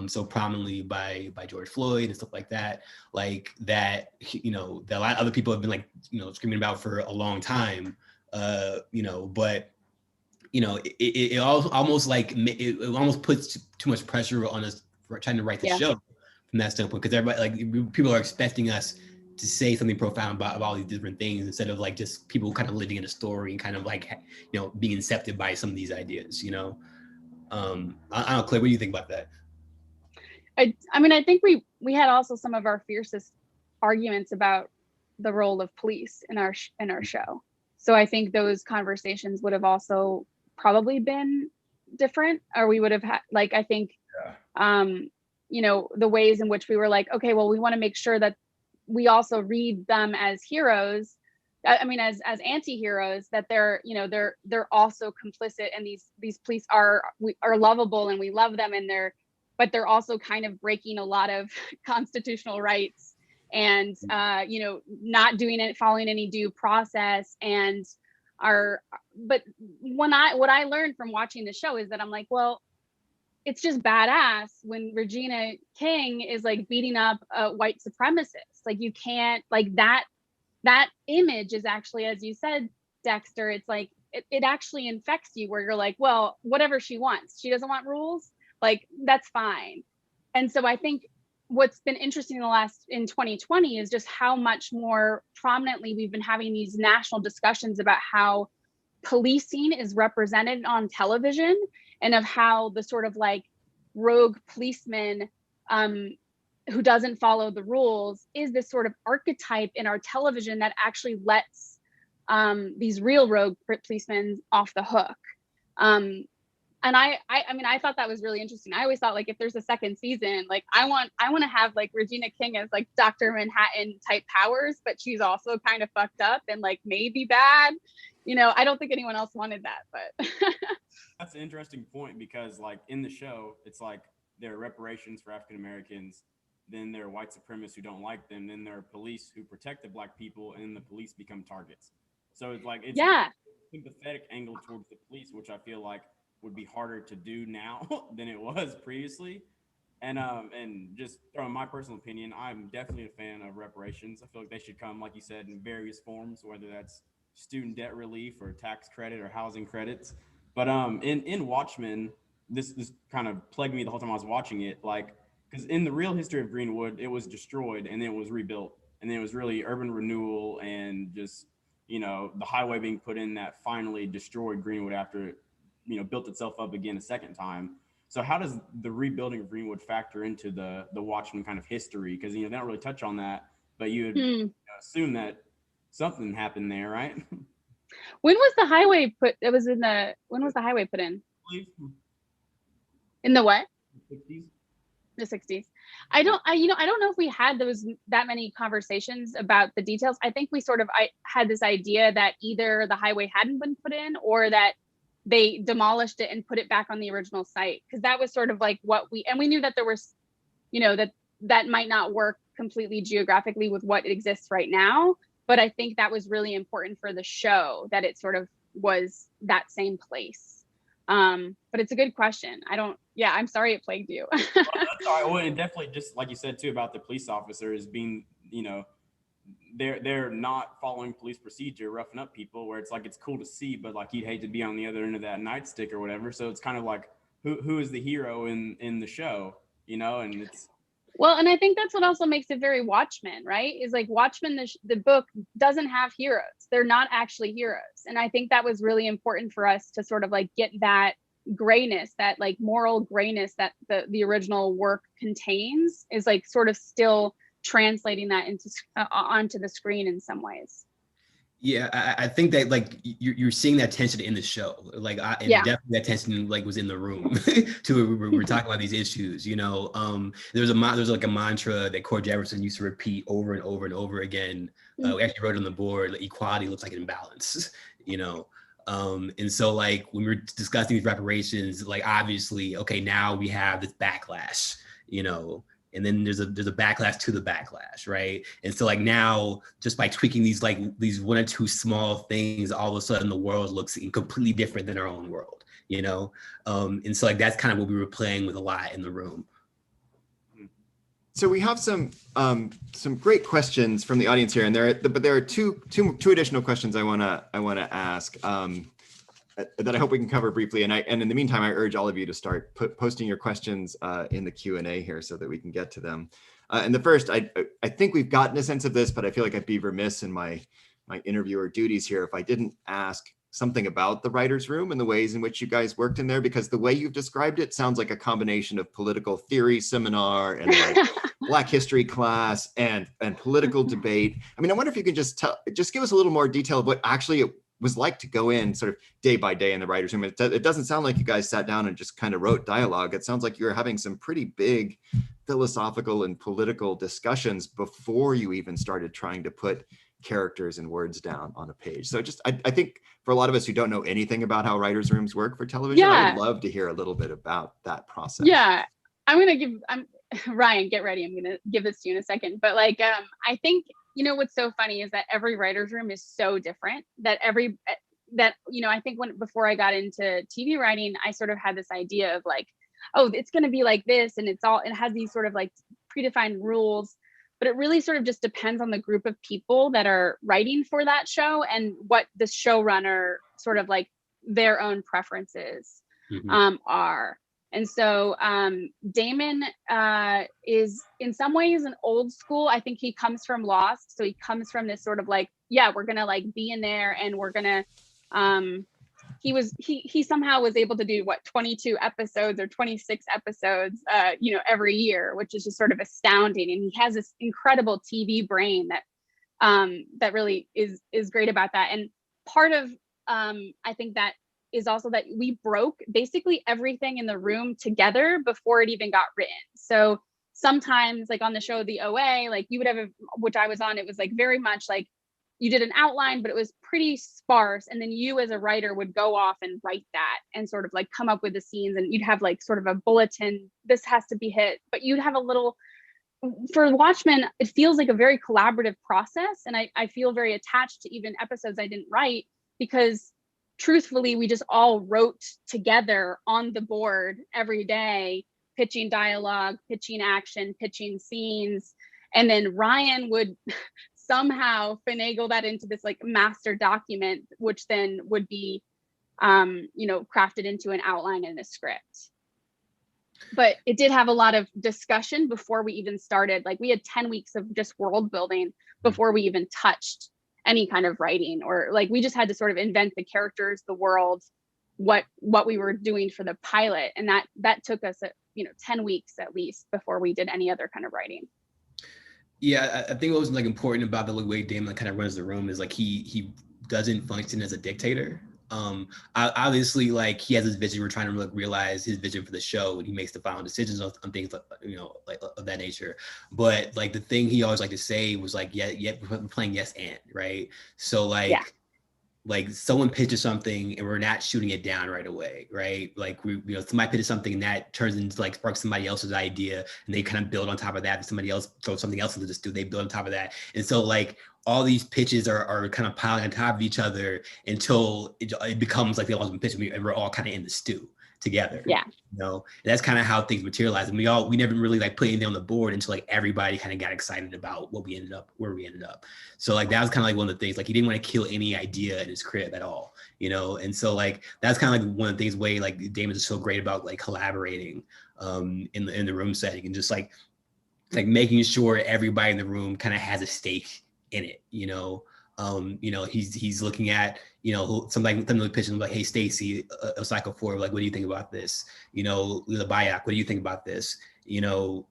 so prominently by George Floyd and stuff like that, that a lot of other people have been like, screaming about for a long time, but it almost like it almost puts too much pressure on us for trying to write the show from that standpoint, because everybody, like, people are expecting us to say something profound about all these different things instead of like just people kind of living in a story and kind of like being incepted by some of these ideas. I don't know, Claire, what do you think about that? I mean, I think we had also some of our fiercest arguments about the role of police in our show. So I think those conversations would have also probably been different, or we would have had, like, I think, the ways in which we were like, okay, well, we want to make sure that we also read them as heroes. I mean, as anti-heroes, that they're also complicit, and these police are lovable and we love them, and but they're also kind of breaking a lot of constitutional rights and not doing it, following any due process, and but what I learned from watching the show is that I'm like, well, it's just badass when Regina King is like beating up a white supremacist. Like, you can't, like, that image is actually, as you said, Dexter, it's like it actually infects you, where you're like, well, whatever she wants, she doesn't want rules, like, that's fine. And so I think what's been interesting in 2020 is just how much more prominently we've been having these national discussions about how policing is represented on television, and of how the sort of like rogue policeman who doesn't follow the rules is this sort of archetype in our television that actually lets these real rogue policemen off the hook. And I mean, I thought that was really interesting. I always thought, like, if there's a second season, like, I want to have like Regina King as like Dr. Manhattan type powers, but she's also kind of fucked up and like maybe bad. I don't think anyone else wanted that, but that's an interesting point, because like in the show, it's like there are reparations for African Americans, then there are white supremacists who don't like them, then there are police who protect the Black people, and the police become targets. So it's like it's a sympathetic angle towards the police, which I feel like would be harder to do now than it was previously. And just throwing my personal opinion, I'm definitely a fan of reparations. I feel like they should come, like you said, in various forms, whether that's student debt relief or tax credit or housing credits. But in Watchmen, this kind of plagued me the whole time I was watching it, like, because in the real history of Greenwood, it was destroyed and then it was rebuilt, and then it was really urban renewal and just the highway being put in that finally destroyed Greenwood after it built itself up again a second time. So how does the rebuilding of Greenwood factor into the Watchmen kind of history? Because they don't really touch on that, but you would assume that something happened there, right? When was the highway put? It was when was the highway put in? In the what? 60s. The 60s. I don't know if we had that many conversations about the details. I think I had this idea that either the highway hadn't been put in, or that they demolished it and put it back on the original site, because that was sort of like what we knew that there was, that might not work completely geographically with what exists right now. But I think that was really important for the show, that it sort of was that same place. But it's a good question. I'm sorry it plagued you. Well, that's all right. Well, and definitely, just like you said too about the police officers being, they're not following police procedure, roughing up people, where it's like, it's cool to see, but like, you'd hate to be on the other end of that nightstick or whatever. So it's kind of like, who is the hero in the show, and it's. Well, and I think that's what also makes it very Watchmen, right? Is like Watchmen, the book doesn't have heroes. They're not actually heroes. And I think that was really important for us to sort of like get that grayness, that like moral grayness that the original work contains, is like sort of still translating that onto the screen in some ways. Yeah, I think that like you're seeing that tension in the show, like definitely that tension like was in the room too. We're talking about these issues, there's like a mantra that Cord Jefferson used to repeat over and over and over again. We actually wrote it on the board: like, equality looks like an imbalance, and so like when we were discussing these reparations, like obviously, okay, now we have this backlash, and then there's a backlash to the backlash, right? And so like now, just by tweaking these one or two small things, all of a sudden the world looks completely different than our own world, you know? And so like that's kind of what we were playing with a lot in the room. So we have some great questions from the audience here, and there are two additional questions I wanna ask that I hope we can cover briefly. And in the meantime, I urge all of you to start posting your questions in the Q&A here so that we can get to them. And the first, I think we've gotten a sense of this, but I feel like I'd be remiss in my interviewer duties here if I didn't ask something about the writer's room and the ways in which you guys worked in there, because the way you've described it sounds like a combination of political theory seminar and like Black history class and political debate. I mean, I wonder if you could just give us a little more detail of what actually it was like to go in sort of day by day in the writer's room. It doesn't sound like you guys sat down and just kind of wrote dialogue. It sounds like you were having some pretty big philosophical and political discussions before you even started trying to put characters and words down on a page. So just, I think for a lot of us who don't know anything about how writers' rooms work for television, I would love to hear a little bit about that process. Yeah, Ryan, get ready. I'm going to give this to you in a second. But like, I think, you know, what's so funny is that every writer's room is so different that I think before I got into TV writing, I sort of had this idea of like, oh, it's going to be like this. And it has these sort of like predefined rules, but it really sort of just depends on the group of people that are writing for that show and what the showrunner sort of like their own preferences are. And so Damon is in some ways an old school. I think he comes from Lost. So he comes from this sort of like, yeah, we're going to like be in there and we're going to, he somehow was able to do 22 episodes or 26 episodes, every year, which is just sort of astounding. And he has this incredible TV brain that really is great about that. And part of, I think that is also that we broke basically everything in the room together before it even got written. So sometimes like on the show, the OA, like you would have, which I was on, it was like very much like you did an outline, but it was pretty sparse. And then you as a writer would go off and write that and sort of like come up with the scenes, and you'd have like sort of a bulletin, this has to be hit, but you'd have a little, for Watchmen, it feels like a very collaborative process. And I feel very attached to even episodes I didn't write, because truthfully, we just all wrote together on the board every day, pitching dialogue, pitching action, pitching scenes. And then Ryan would somehow finagle that into this like master document, which then would be, crafted into an outline and a script. But it did have a lot of discussion before we even started. Like we had 10 weeks of just world building before we even touched any kind of writing, or like we just had to sort of invent the characters, the world, what we were doing for the pilot. And that took us 10 weeks at least before we did any other kind of writing. Yeah, I think what was like important about the way Damon kind of runs the room is like he doesn't function as a dictator. Obviously, like he has his vision. We're trying to like realize his vision for the show, and he makes the final decisions on things like of that nature. But like the thing he always liked to say was like, yeah, we're playing yes and, right. So like. Yeah. Like someone pitches something and we're not shooting it down right away, right? Like somebody pitches something and that turns into like sparks somebody else's idea, and they kind of build on top of that. And somebody else throws something else into the stew, they build on top of that. And so like all these pitches are kind of piling on top of each other until it becomes like the ultimate pitch, and we're all kind of in the stew together. Yeah. And that's kind of how things materialize. And we never really like put anything on the board until like everybody kind of got excited about where we ended up. So like that was kind of like one of the things, like he didn't want to kill any idea in his script at all, and so like that's kind of like one of the things way like Damon is so great about like collaborating in the room setting, and just like making sure everybody in the room kind of has a stake in it. He's looking at, something pitching like, hey, Stacy, a cycle 4, like, what do you think about this? Lila Bayak, what do you think about this?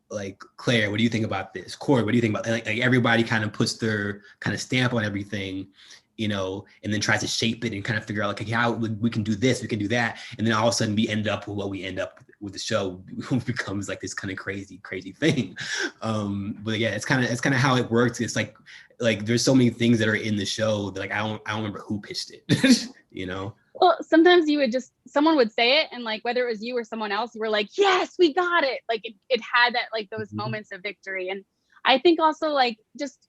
Like Claire, what do you think about this? Corey, what do you think about, like everybody kind of puts their kind of stamp on everything, and then tries to shape it and kind of figure out like, okay, how we can do this, we can do that. And then all of a sudden we end up with what we end up with the show becomes like this kind of crazy thing. But yeah, it's kind of how it works. It's like there's so many things that are in the show that like I don't remember who pitched it. Well, sometimes you would just, someone would say it, and like whether it was you or someone else, you were like, yes, we got it. Like it had that, like those moments of victory. And I think also like just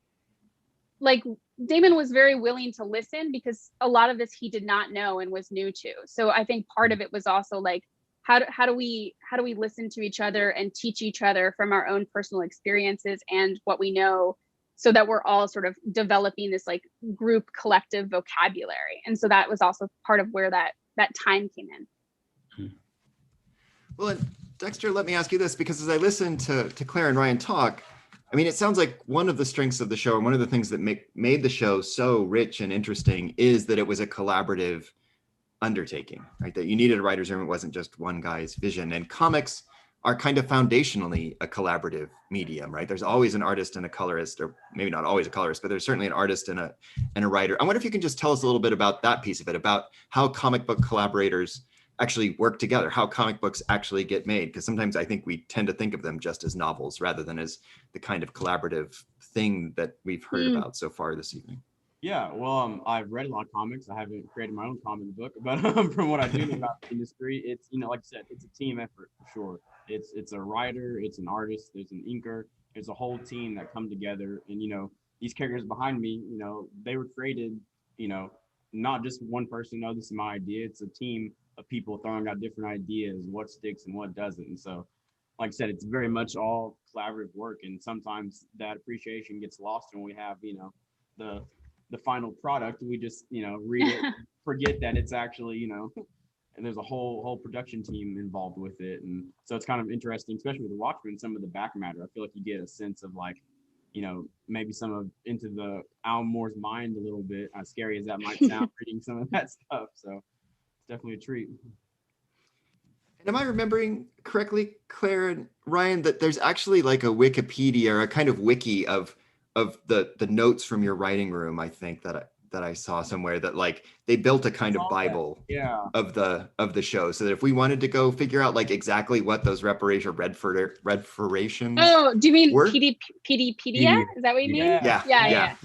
like Damon was very willing to listen, because a lot of this he did not know and was new to. So I think part of it was also like, how do we listen to each other and teach each other from our own personal experiences and what we know, so that we're all sort of developing this like group collective vocabulary. And so that was also part of where that time came in. Well, and Dexter, let me ask you this, because as I listened to Claire and Ryan talk, I mean, it sounds like one of the strengths of the show, and one of the things that made the show so rich and interesting, is that it was a collaborative undertaking, right? That you needed a writer's room. It wasn't just one guy's vision. And comics are kind of foundationally a collaborative medium, right? There's always an artist and a colorist, or maybe not always a colorist, but there's certainly an artist and a writer. I wonder if you can just tell us a little bit about that piece of it, about how comic book collaborators actually work together, how comic books actually get made. Because sometimes I think we tend to think of them just as novels rather than as the kind of collaborative thing that we've heard about so far this evening. Yeah, well, I've read a lot of comics. I haven't created my own comic book, but from what I do know about the industry, it's, you know, like I said, it's a team effort for sure. It's a writer, it's an artist, there's an inker, there's a whole team that come together. And, you know, these characters behind me, you know, they were created, you know, not just one person, no, this is my idea. It's a team of people throwing out different ideas, what sticks and what doesn't. And so, like I said, it's very much all collaborative work. And sometimes that appreciation gets lost when we have, you know, the final product. We just, you know, read it, forget that it's actually, you know, and there's a whole production team involved with it. And so it's kind of interesting, especially with the Watchmen, some of the back matter. I feel like you get a sense of like, you know, maybe some of into the Alan Moore's mind a little bit, as scary as that might sound, reading some of that stuff. So it's definitely a treat. And am I remembering correctly, Claire and Ryan, that there's actually like a Wikipedia, or a kind of wiki of the notes from your writing room, I think, that I saw somewhere, that like they built a kind of Bible of the show, so that if we wanted to go figure out like exactly what those reparations. Oh, do you mean were? PDpedia? Is that what you mean? Yeah.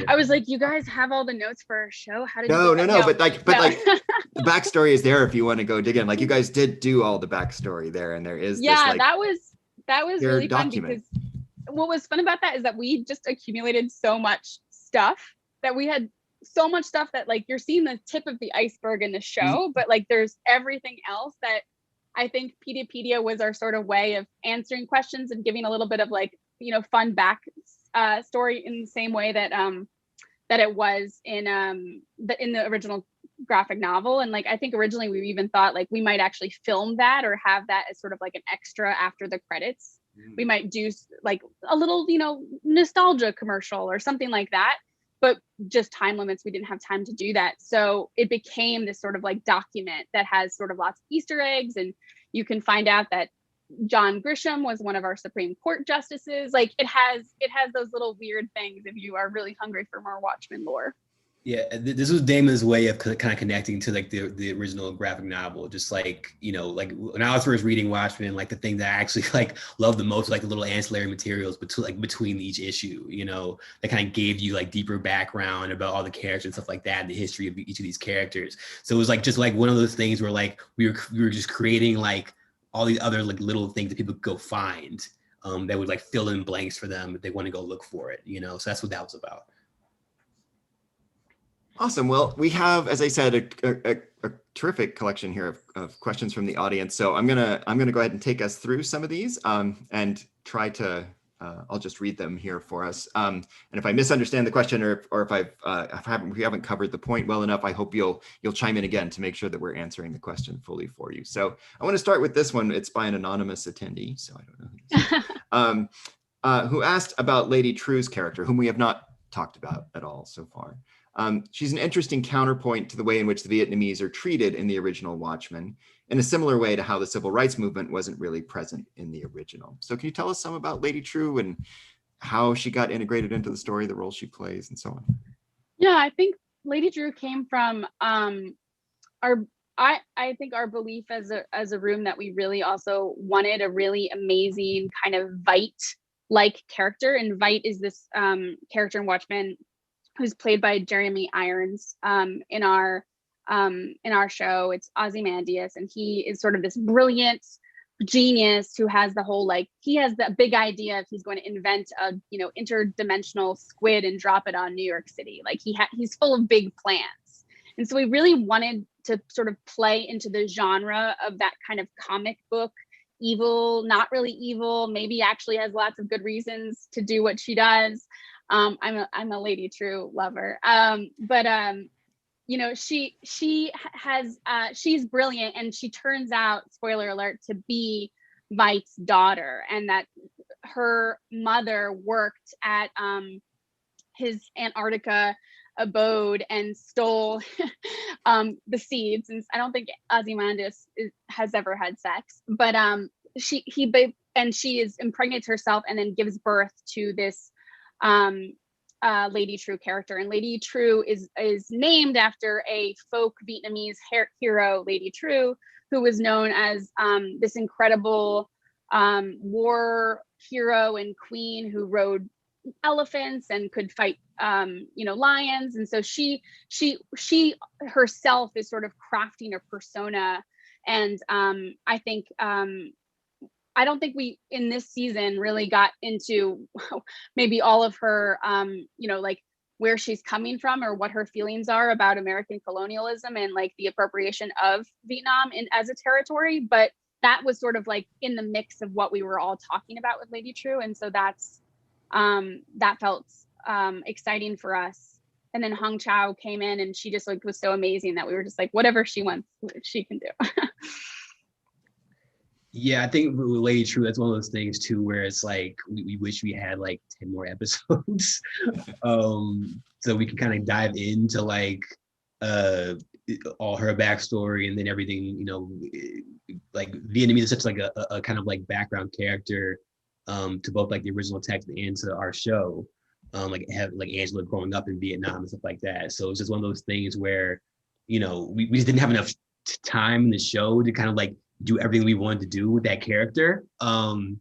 I was like, you guys have all the notes for our show? How did you No, do that? but like the backstory is there if you want to go dig in. Like you guys did do all the backstory there, and there is this, like, that was really fun document. Because what was fun about that is that we just accumulated so much stuff, that we had so much stuff that like you're seeing the tip of the iceberg in the show, but like there's everything else that I think PDpedia was our sort of way of answering questions and giving a little bit of like, you know, fun back story, in the same way that that it was in the original graphic novel. And like I think originally we even thought like we might actually film that or have that as sort of like an extra after the credits. We might do like a little, you know, nostalgia commercial or something like that, but just time limits, we didn't have time to do that. So it became this sort of like document that has sort of lots of Easter eggs, and you can find out that John Grisham was one of our Supreme Court justices. Like it has those little weird things if you are really hungry for more Watchmen lore. Yeah, this was Damon's way of kind of connecting to like the original graphic novel. Just like, you know, like when I was first reading Watchmen, like the thing that I actually like loved the most, like the little ancillary materials between each issue, you know, that kind of gave you like deeper background about all the characters and stuff like that, and the history of each of these characters. So it was like just like one of those things where like we were just creating like all these other like little things that people could go find that would like fill in blanks for them if they want to go look for it, you know. So that's what that was about. Awesome. Well, we have, as I said, a terrific collection here of questions from the audience. So I'm gonna go ahead and take us through some of these and try to. I'll just read them here for us. And if I misunderstand the question, or if we haven't covered the point well enough, I hope you'll chime in again to make sure that we're answering the question fully for you. So I want to start with this one. It's by an anonymous attendee, so I don't know who this is, who asked about Lady True's character, whom we have not talked about at all so far. She's an interesting counterpoint to the way in which the Vietnamese are treated in the original Watchmen, in a similar way to how the civil rights movement wasn't really present in the original. So can you tell us some about Lady True and how she got integrated into the story, the role she plays, and so on? Yeah, I think Lady True came from I think our belief as a room that we really also wanted a really amazing kind of Veidt-like character. And Veidt is this character in Watchmen who's played by Jeremy Irons in our in our show. It's Ozymandias, and he is sort of this brilliant genius who has the whole, like, he has the big idea if he's going to invent a, you know, interdimensional squid and drop it on New York City. Like he's full of big plans. And so we really wanted to sort of play into the genre of that kind of comic book evil, not really evil, maybe actually has lots of good reasons to do what she does. I'm a Lady True lover. You know, she's brilliant, and she turns out, spoiler alert, to be Vight's daughter, and that her mother worked at his Antarctica abode and stole the seeds. And I don't think Ozymandias has ever had sex, but she impregnates herself and then gives birth to this Lady True character. And Lady True is named after a folk Vietnamese hero, Lady True, who was known as this incredible war hero and queen who rode elephants and could fight you know, lions. And so she herself is sort of crafting a persona. And I think I don't think we in this season really got into maybe all of her you know, like where she's coming from or what her feelings are about American colonialism and like the appropriation of Vietnam as a territory, but that was sort of like in the mix of what we were all talking about with Lady True. And so that's that felt exciting for us. And then Hong Chow came in, and she just like was so amazing that we were just like, whatever she wants, she can do. Yeah, I think with Lady True, that's one of those things too, where it's like we wish we had like 10 more episodes, so we can kind of dive into like all her backstory, and then everything, you know, like Vietnamese is such like a kind of like background character to both like the original text and to our show, like have like Angela growing up in Vietnam and stuff like that. So it's just one of those things where, you know, we just didn't have enough time in the show to kind of like do everything we wanted to do with that character. And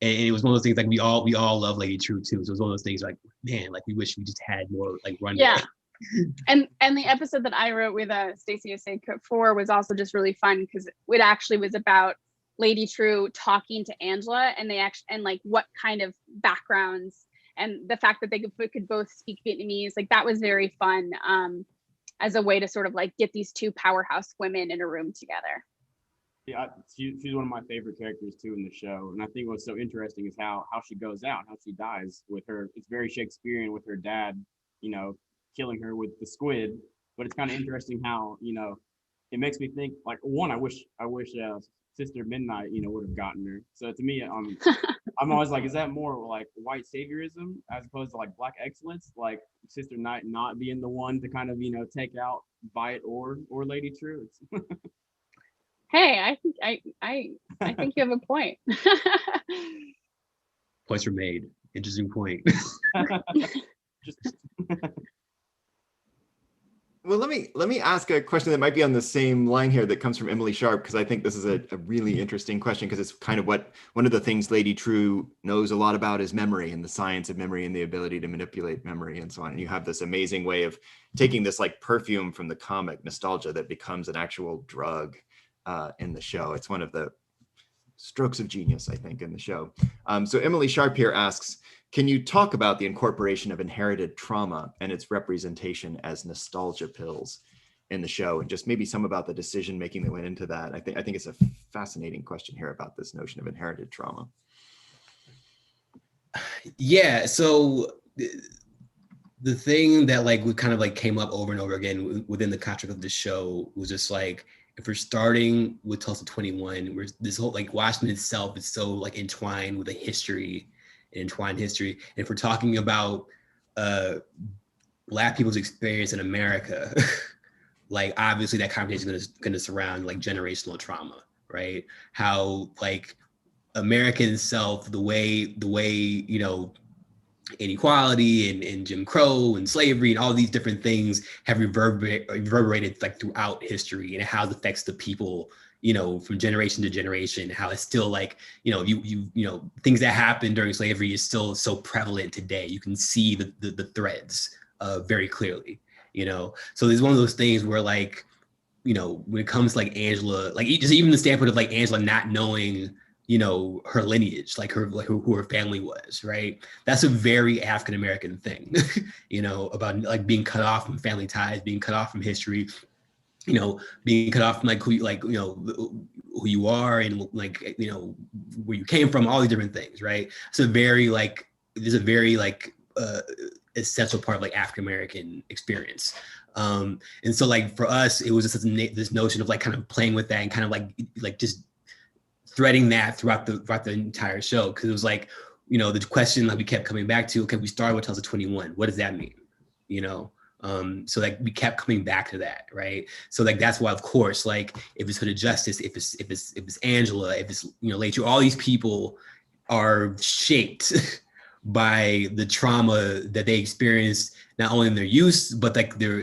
it was one of those things like we all love Lady True too. So it was one of those things like, man, like we wish we just had more like runway. Yeah. And the episode that I wrote with Stacey Osei for was also just really fun because it actually was about Lady True talking to Angela, and they actually, and like what kind of backgrounds, and the fact that they could both speak Vietnamese, like that was very fun as a way to sort of like get these two powerhouse women in a room together. Yeah, she's one of my favorite characters too in the show, and I think what's so interesting is how she goes out, how she dies with her. It's very Shakespearean with her dad, you know, killing her with the squid. But it's kind of interesting how, you know, it makes me think like, one, I wish Sister Midnight, you know, would have gotten her. So to me, I'm always like, is that more like white saviorism as opposed to like black excellence, like Sister Night not being the one to kind of, you know, take out Vite or Lady True? Hey, I think you have a point. Points were made. Interesting point. Well, let me ask a question that might be on the same line here that comes from Emily Sharp, because I think this is a really interesting question, because it's kind of one of the things Lady True knows a lot about is memory and the science of memory and the ability to manipulate memory and so on. And you have this amazing way of taking this like perfume from the comic nostalgia that becomes an actual drug in the show. It's one of the strokes of genius, I think, in the show. So Emily Sharp here asks, can you talk about the incorporation of inherited trauma and its representation as nostalgia pills in the show, and just maybe some about the decision making that went into that? I think it's a fascinating question here about this notion of inherited trauma. Yeah, so the thing that like we kind of like came up over and over again within the construct of the show was just like, if we're starting with Tulsa 21, where this whole like Watchmen itself is so like entwined with a history, entwined history. And if we're talking about Black people's experience in America, like obviously that conversation is going to surround like generational trauma, right? How like America itself, the way you know, inequality and Jim Crow and slavery and all these different things have reverberated like throughout history, and how it affects the people, you know, from generation to generation, how it's still like, you know, you know, things that happened during slavery is still so prevalent today. You can see the threads very clearly, you know? So there's one of those things where like, when it comes to like Angela, like just even the standpoint of like Angela not knowing, her lineage, like who her family was, right? That's a very African American thing, about like being cut off from family ties, being cut off from history, being cut off from like who you are and like, where you came from, all these different things, right? It's a very like, there's a very like essential part of like African American experience. And so like for us, it was just this notion of like kind of playing with that and kind of like just threading that throughout the entire show. Cause it was like, the question like we kept coming back to, okay, we started with Tulsa 21. What does that mean? So like we kept coming back to that, right? So like that's why, of course, like if it's Hooded Justice, if it's Angela, if it's Late, all these people are shaped by the trauma that they experienced, not only in their youth, but like their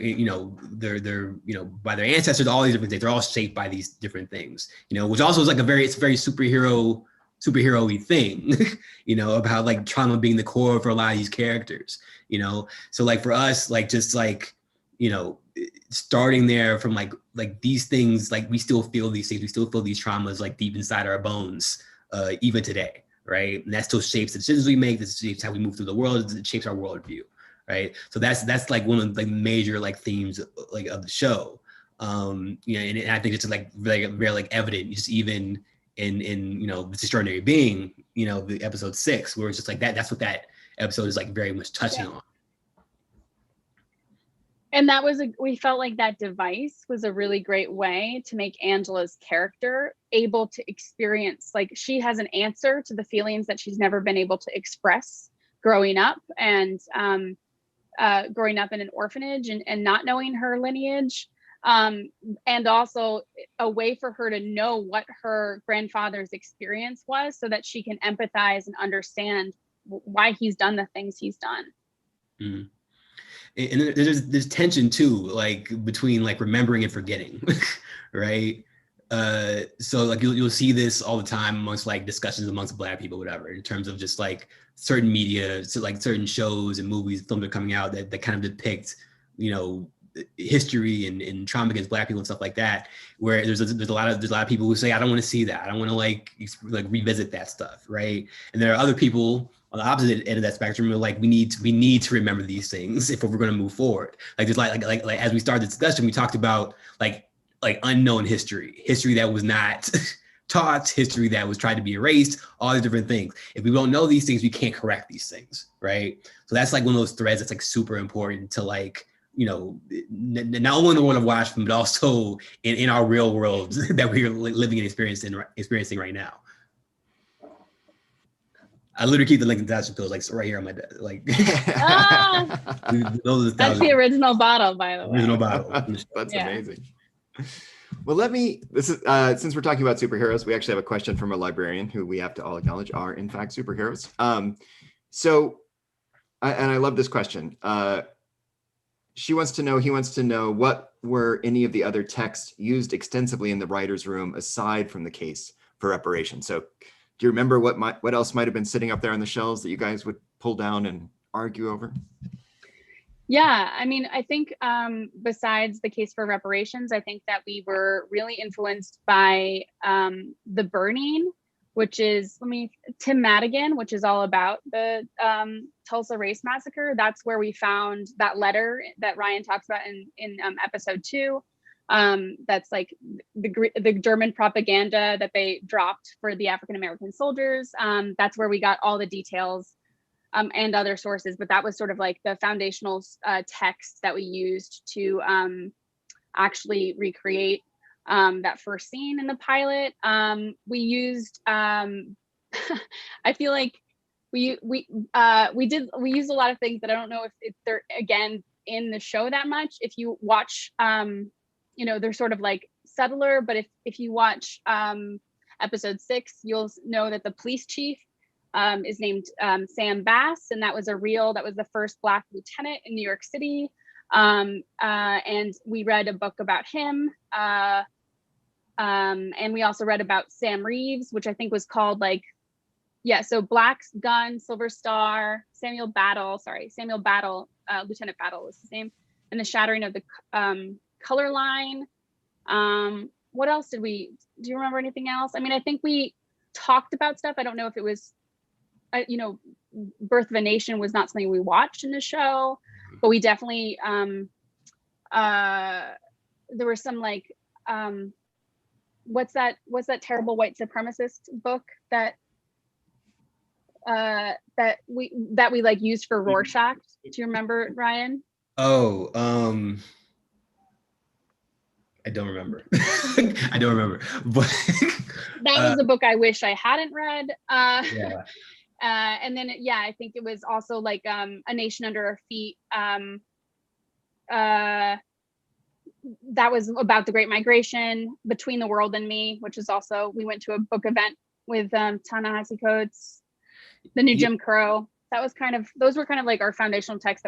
by their ancestors, all these different things. They're all shaped by these different things, which also is like it's a very superhero-y thing, about like trauma being the core for a lot of these characters, So like for us, like just like, starting there from like these things, like we still feel these things, we still feel these traumas like deep inside our bones, even today, right? And that still shapes the decisions we make, that shapes how we move through the world, it shapes our worldview, right? So that's like one of the major like themes like of the show. And I think it's like very like evident just even in This Extraordinary Being, the episode 6, where it's just like that's what that episode is like very much touching on. And that was we felt like that device was a really great way to make Angela's character able to experience, like she has an answer to the feelings that she's never been able to express growing up, and growing up in an orphanage and not knowing her lineage. And also a way for her to know what her grandfather's experience was so that she can empathize and understand why he's done the things he's done. Mm. And there's tension too, like between like remembering and forgetting, right? So like you'll see this all the time amongst like discussions amongst Black people, whatever, in terms of just like certain media, so like certain shows and movies, films are coming out that kind of depict, history and trauma against Black people and stuff like that, where there's a lot of people who say, I don't want to see that, I don't want to like revisit that stuff, right? And there are other people on the opposite end of that spectrum who are like, we need to remember these things if we're going to move forward. Like there's like as we started the discussion, we talked about like unknown history that was not taught, history that was tried to be erased, all these different things. If we don't know these things, we can't correct these things, right? So that's like one of those threads that's like super important to like, not only in the world of Watchmen, but also in our real world that we're living and experiencing right now. I literally keep the Lincoln Thousand Pills like right here on my desk. Like That's the original bottle, by the way. Original bottle. That's amazing. Well, this is since we're talking about superheroes, we actually have a question from a librarian who we have to all acknowledge are in fact superheroes. I love this question. He wants to know what were any of the other texts used extensively in the writer's room aside from the case for reparations. So do you remember what else might have been sitting up there on the shelves that you guys would pull down and argue over? Yeah, I mean, I think besides the case for reparations, I think that we were really influenced by The Burning, which is, Tim Madigan, which is all about the Tulsa race massacre. That's where we found that letter that Ryan talks about in episode 2. That's like the German propaganda that they dropped for the African-American soldiers. That's where we got all the details and other sources, but that was sort of like the foundational text that we used to actually recreate that first scene in the pilot. We used, I feel like we used a lot of things that I don't know if they're again in the show that much. If you watch, they're sort of like subtler, but if you watch episode 6, you'll know that the police chief is named Sam Bass, and that was the first Black lieutenant in New York City. And we read a book about him. And we also read about Sam Reeves, which I think was called so Black's Gun, Silver Star, Samuel Battle, Lieutenant Battle was his name, and the Shattering of the Color Line. What else do you remember anything else? I mean, I think we talked about stuff. I don't know if it was, you know, Birth of a Nation was not something we watched in the show, but we definitely, there were some like, what's that terrible white supremacist book that we like used for Rorschach? Do you remember, Ryan? Oh, I don't remember. I don't remember, but that was a book I wish I hadn't read. Yeah. And then, yeah, I think it was also like A Nation Under Our Feet. That was about the Great Migration, Between the World and Me, which is also, we went to a book event with Ta-Nehisi Coates, The New Jim Crow. That was kind of, those were kind of like our foundational texts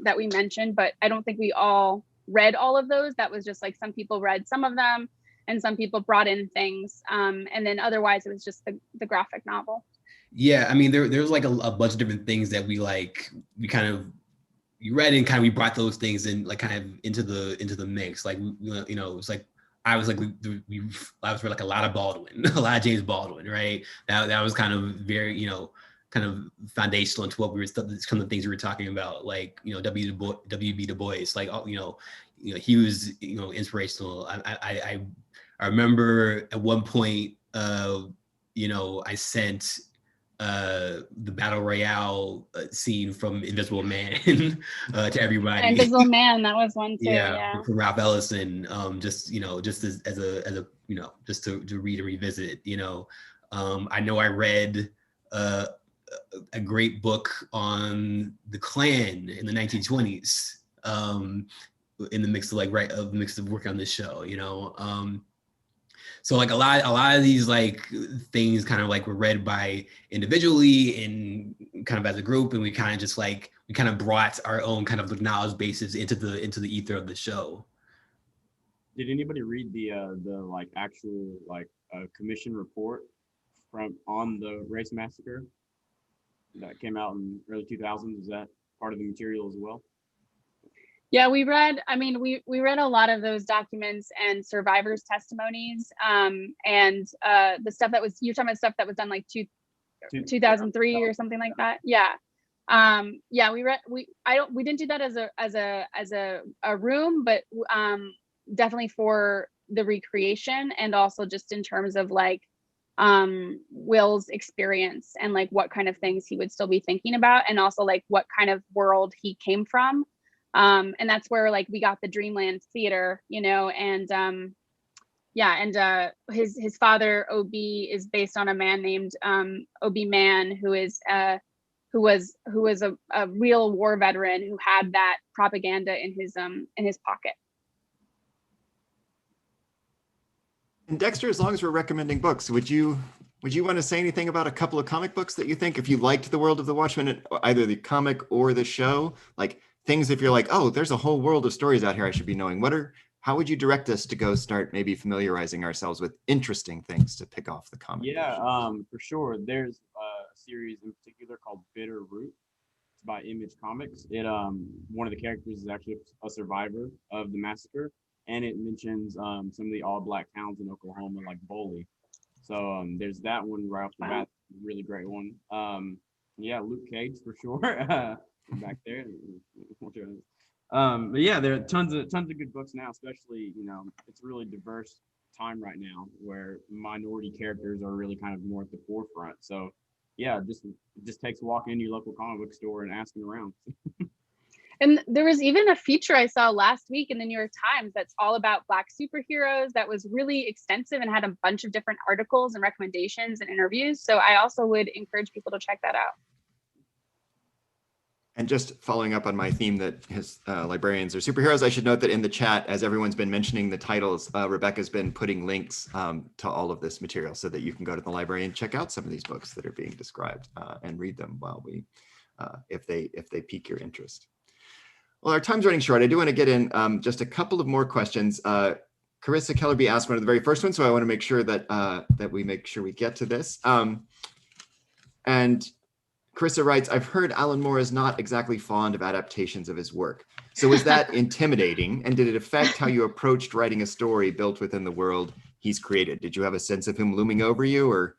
that we mentioned, but I don't think we all read all of those. That was just like some people read some of them and some people brought in things. And then otherwise it was just the graphic novel. Yeah, I mean, there's like a bunch of different things that we kind of, you read and kind of we brought those things in like kind of into the mix. Like, you know, it's like I was read like a lot of Baldwin, a lot of James Baldwin, right? That was kind of very, you know, kind of foundational into what we were, some of the things we were talking about, like, you know, W.B. Du Bois, like, you know, he was, you know, inspirational. I remember at one point, you know, I sent the battle royale scene from Invisible Man to everybody. Invisible Man, that was one too. Yeah. From Ralph Ellison. Just, you know, just as a you know, just to read and revisit. You know, I know I read a great book on the Klan in the 1920s. In the mix of work on this show. You know. So like a lot of these like things kind of like were read by individually and kind of as a group, and we kind of just like we kind of brought our own kind of knowledge bases into the ether of the show. Did anybody read the like actual like commission report on the race massacre that came out in early 2000s? Is that part of the material as well? Yeah, we read a lot of those documents and survivors' testimonies, and the stuff that was, you're talking about stuff that was done like 2003 or something like that. Yeah. Yeah, we didn't do that as a room, but definitely for the recreation, and also just in terms of like Will's experience and like what kind of things he would still be thinking about, and also like what kind of world he came from. And that's where like we got the Dreamland Theater, you know, and his father OB is based on a man named OB Mann, who was a real war veteran who had that propaganda in his pocket. And Dexter, as long as we're recommending books, would you want to say anything about a couple of comic books that you think, if you liked the world of the Watchmen, either the comic or the show, like things, if you're like, oh, there's a whole world of stories out here I should be knowing, how would you direct us to go start maybe familiarizing ourselves with interesting things to pick off the comic? Yeah, for sure. There's a series in particular called Bitter Root. It's by Image Comics. It one of the characters is actually a survivor of the massacre, and it mentions some of the all-black towns in Oklahoma, like Boley. So there's that one right off the bat, really great one. Yeah, Luke Cage for sure. Back there. But yeah, there are tons of good books now, especially, you know, it's a really diverse time right now where minority characters are really kind of more at the forefront. So yeah, just takes walking into your local comic book store and asking around. And there was even a feature I saw last week in the New York Times that's all about Black superheroes that was really extensive and had a bunch of different articles and recommendations and interviews. So I also would encourage people to check that out. And just following up on my theme that his librarians are superheroes, I should note that in the chat, as everyone's been mentioning the titles, Rebecca's been putting links to all of this material so that you can go to the library and check out some of these books that are being described and read them while if they pique your interest. Well, our time's running short. I do want to get in just a couple of more questions. Carissa Kellerby asked one of the very first ones, so I want to make sure that we make sure we get to this. And Carissa writes, I've heard Alan Moore is not exactly fond of adaptations of his work. So was that intimidating? And did it affect how you approached writing a story built within the world he's created? Did you have a sense of him looming over you, or?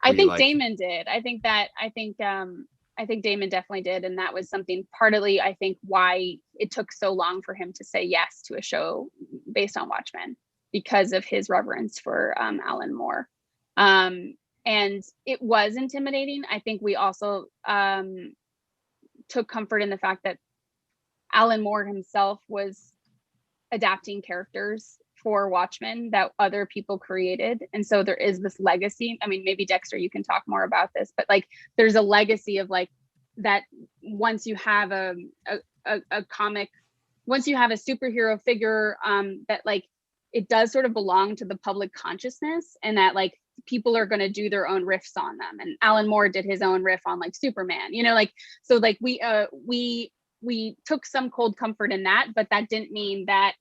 I think Damon did. I think Damon definitely did. And that was something partly, I think, why it took so long for him to say yes to a show based on Watchmen, because of his reverence for Alan Moore. And it was intimidating. I think we also took comfort in the fact that Alan Moore himself was adapting characters for Watchmen that other people created. And so there is this legacy. I mean, maybe Dexter, you can talk more about this, but like there's a legacy of like that once you have a comic, once you have a superhero figure, that like it does sort of belong to the public consciousness, and that like people are going to do their own riffs on them. And Alan Moore did his own riff on like Superman, you know, like, so like we took some cold comfort in that, but that didn't mean that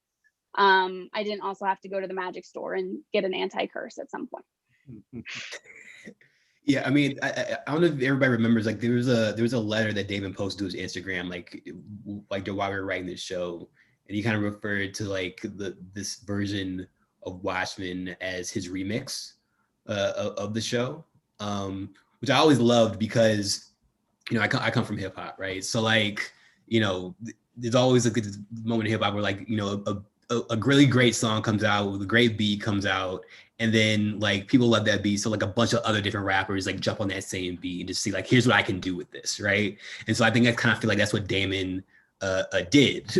I didn't also have to go to the magic store and get an anti-curse at some point. Yeah, I mean, I don't know if everybody remembers, like there was a letter that Damon posted to his Instagram, like while we were writing this show, and he kind of referred to like this version of Watchmen as his remix of the show, which I always loved because, you know, I come from hip hop, right? So like, you know, there's always a good moment in hip hop where like, you know, a really great song comes out with a great beat comes out, and then like people love that beat, so like a bunch of other different rappers like jump on that same beat and just see like, here's what I can do with this, right? And so I think I kind of feel like that's what Damon did.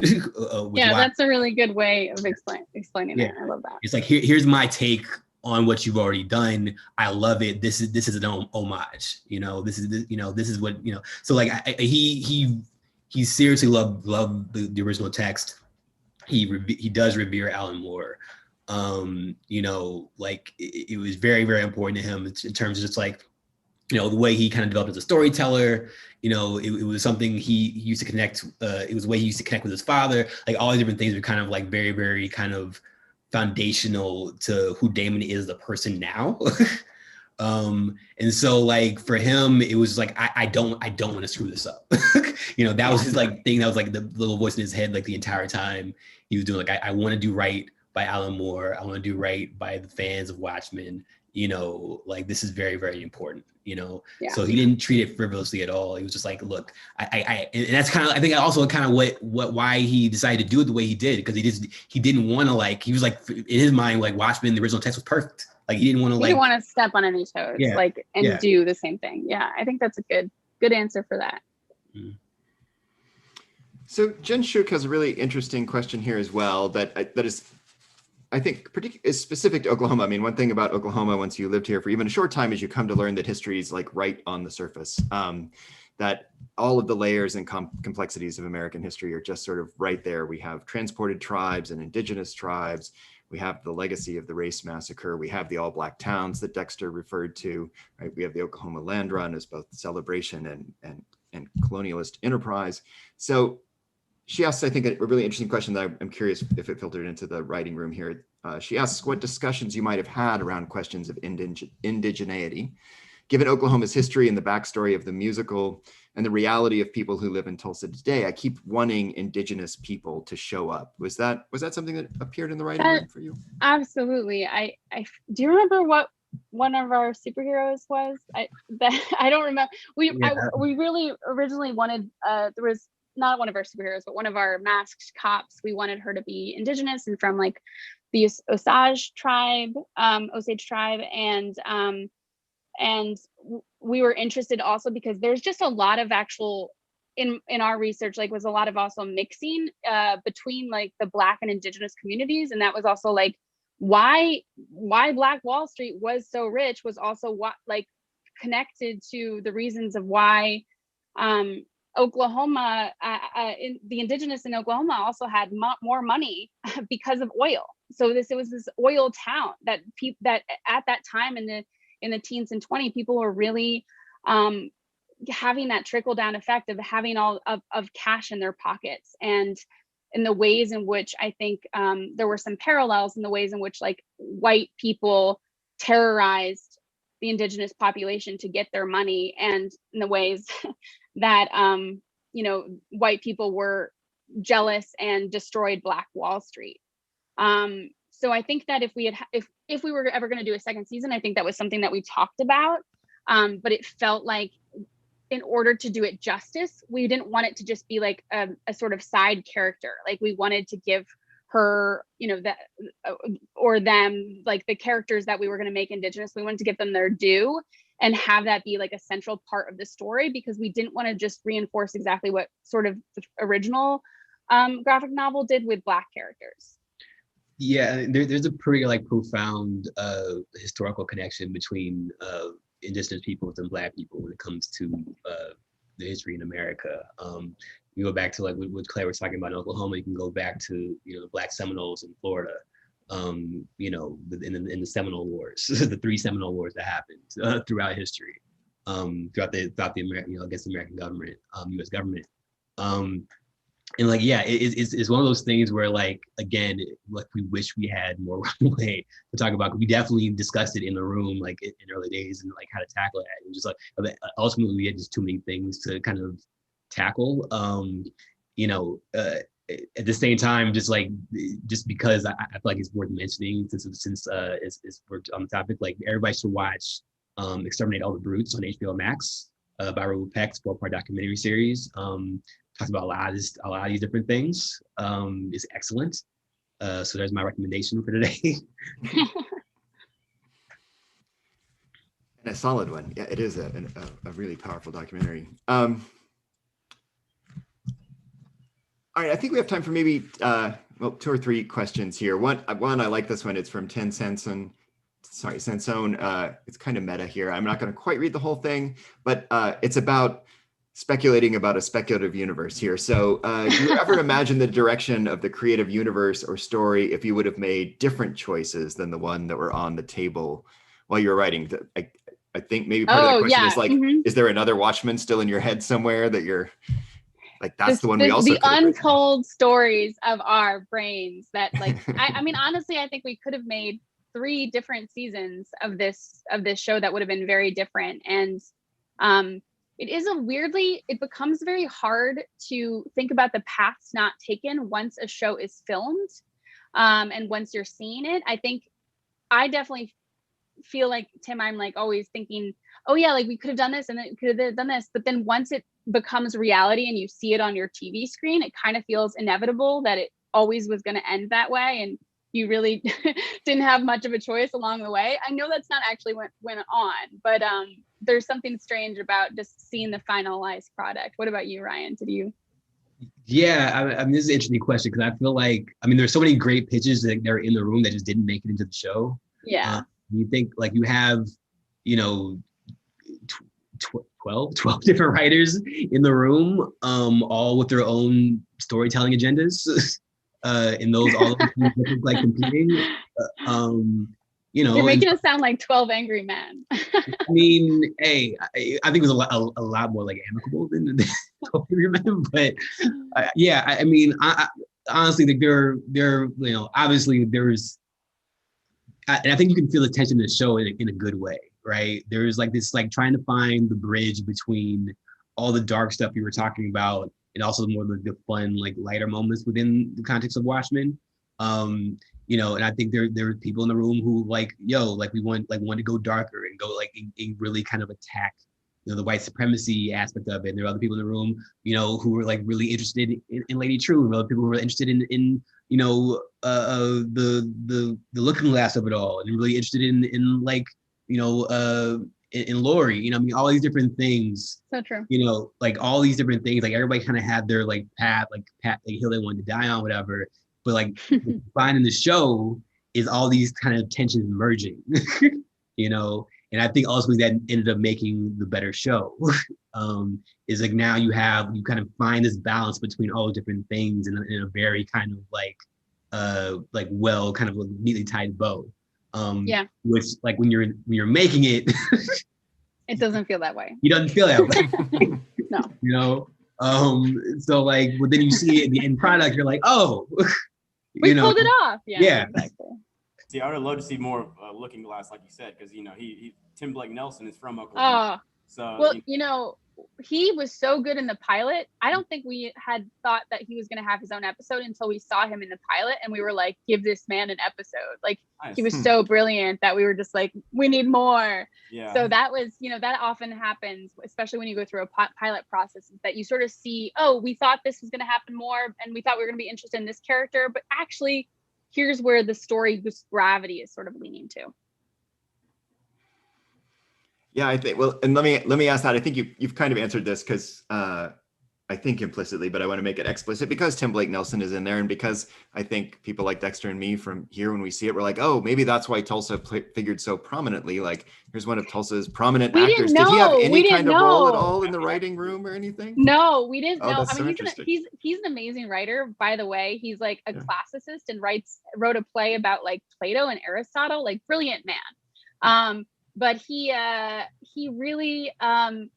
Yeah, that's a really good way of explaining it. I love that. It's like here's my take on what you've already done. I love it. This is an homage. You know, this is what, you know. So like he seriously loved the original text. He does revere Alan Moore. You know, like it was very, very important to him in terms of just like, you know, the way he kind of developed as a storyteller. You know, it was something he used to connect. It was the way he used to connect with his father. Like all these different things were kind of like very, very kind of foundational to who Damon is, the person now. And so like for him, it was like, I don't want to screw this up. You know, that was his like thing. That was like the little voice in his head, like the entire time he was doing, like, I want to do right by Alan Moore. I want to do right by the fans of Watchmen. You know, like this is very, very important, you know? Yeah. So he didn't treat it frivolously at all. He was just like, look, and that's kind of, I think also kind of why he decided to do it the way he did, because he didn't want to like, he was like, in his mind, like Watchmen, the original text was perfect. Like he didn't want to like. He didn't want to step on any toes, do the same thing. Yeah, I think that's a good answer for that. Mm. So Jen Shook has a really interesting question here as well that is, I think, is specific to Oklahoma. I mean, one thing about Oklahoma, once you lived here for even a short time, is you come to learn that history is like right on the surface. That all of the layers and complexities of American history are just sort of right there. We have transported tribes and indigenous tribes. We have the legacy of the race massacre. We have the all Black towns that Dexter referred to, right? We have the Oklahoma land run as both celebration and colonialist enterprise. So she asks, I think, a really interesting question that I'm curious if it filtered into the writing room here. She asks what discussions you might have had around questions of indigeneity, given Oklahoma's history and the backstory of the musical and the reality of people who live in Tulsa today. I keep wanting indigenous people to show up. Was that something that appeared in the writing room for you? Absolutely. I do you remember what one of our superheroes was? I don't remember. We really originally wanted there was not one of our superheroes, but one of our masked cops. We wanted her to be indigenous and from like the Osage tribe, and we were interested also because there's just a lot of actual in our research, like was a lot of also mixing between like the Black and indigenous communities. And that was also like why Black Wall Street was so rich was also what like connected to the reasons of why Oklahoma, the indigenous in Oklahoma also had more money because of oil. So it was this oil town that at that time in the teens and 20s, people were really having that trickle down effect of having all of cash in their pockets, and in the ways in which I think there were some parallels in the ways in which like white people terrorized the indigenous population to get their money, and in the ways that white people were jealous and destroyed Black Wall Street. So I think that if we were ever going to do a second season, I think that was something that we talked about. But it felt like, in order to do it justice, we didn't want it to just be like a sort of side character. Like, we wanted to give her, that or them, like the characters that we were going to make indigenous, we wanted to give them their due and have that be like a central part of the story, because we didn't want to just reinforce exactly what sort of the original graphic novel did with Black characters. Yeah, there's a pretty like profound historical connection between indigenous peoples and Black people when it comes to the history in America. You go back to like what Claire was talking about in Oklahoma. You can go back to the Black Seminoles in Florida. In the Seminole Wars, the 3 Seminole Wars that happened throughout history, throughout the American, against the American government, U.S. government. And like, yeah, it's one of those things where, like, again, like, we wish we had more runway to talk about. We definitely discussed it in the room, like in early days, and like how to tackle it. And just like, ultimately, we had just too many things to kind of tackle. At the same time, just because I feel like it's worth mentioning, since we're on the topic, like, everybody should watch Exterminate All the Brutes on HBO Max by Raoul Peck's 4-part documentary series. Talks about a lot of these different things. It's excellent. So there's my recommendation for today. And a solid one. Yeah, it is a really powerful documentary. All right, I think we have time for maybe 2 or 3 questions here. One, I like this one. It's from Sansone. It's kind of meta here. I'm not going to quite read the whole thing, but it's about speculating about a speculative universe here. So do you ever imagine the direction of the creative universe or story if you would have made different choices than the one that were on the table while you were writing? I think maybe part of the question is like, is there another Watchmen still in your head somewhere that you're like, that's the one we also the untold stories of our brains that, like, I mean, honestly, I think we could have made 3 different seasons of this show that would have been very different. And it becomes very hard to think about the paths not taken once a show is filmed, and once you're seeing it. I think I definitely feel like, Tim, I'm like always thinking, oh yeah, like we could have done this and then could have done this, but then once it becomes reality and you see it on your TV screen, it kind of feels inevitable that it always was going to end that way, and you really didn't have much of a choice along the way. I know that's not actually what went on, but there's something strange about just seeing the finalized product. What about you, Ryan? Did you? Yeah, I mean, this is an interesting question, because I feel like, I mean, there's so many great pitches that are in the room that just didn't make it into the show. Yeah. You think, like, you have, 12 different writers in the room, all with their own storytelling agendas. And those all like competing. You're making it sound like 12 Angry Men. I mean, hey, I think it was a lot more like amicable than 12 Angry Men, but yeah, I mean, I honestly think there obviously there's, and I think you can feel the tension in the show in a good way, right? There's like this, like, trying to find the bridge between all the dark stuff you were talking about and also more the fun, like, lighter moments within the context of Watchmen. And I think there are people in the room who like, we want to go darker and go like and really kind of attack, the white supremacy aspect of it. And there are other people in the room, who were like really interested in Lady True, and other people who were interested in the looking glass of it all, and really interested in like, in Lori, I mean, all these different things. So true. Like all these different things, like everybody kind of had their like path, like hill they wanted to die on, whatever. But like finding the show is all these kind of tensions merging, and I think ultimately that ended up making the better show. Is like now you kind of find this balance between all the different things in a very kind of like well, kind of a neatly tied bow. Which, like, when you're making it, it doesn't feel that way. You doesn't feel that way. No. So like, well, then you see it in the end product, you're like, oh, we pulled it off. Yeah. Yeah. Exactly. See, I would love to see more of Looking Glass, like you said, because he Tim Blake Nelson is from Oklahoma. So Well, he was so good in the pilot. I don't think we had thought that he was going to have his own episode until we saw him in the pilot, and we were like, give this man an episode. Like, nice. he was so brilliant that we were just like, we need more. Yeah. So that was, that often happens, especially when you go through a pilot process, is that you sort of see, oh, we thought this was going to happen more, and we thought we were going to be interested in this character, but actually, here's where the story, this gravity is sort of leaning to. Yeah, I think, well, and let me ask that. I think you've kind of answered this because I think implicitly, but I want to make it explicit because Tim Blake Nelson is in there, and because I think people like Dexter and me from here, when we see it, we're like, oh, maybe that's why Tulsa figured so prominently. Like, here's one of Tulsa's prominent actors. Did he have any kind of role at all in the writing room or anything? No, we didn't know. That's He's an amazing writer, by the way. He's like a classicist and wrote a play about like Plato and Aristotle, like brilliant man. But he really,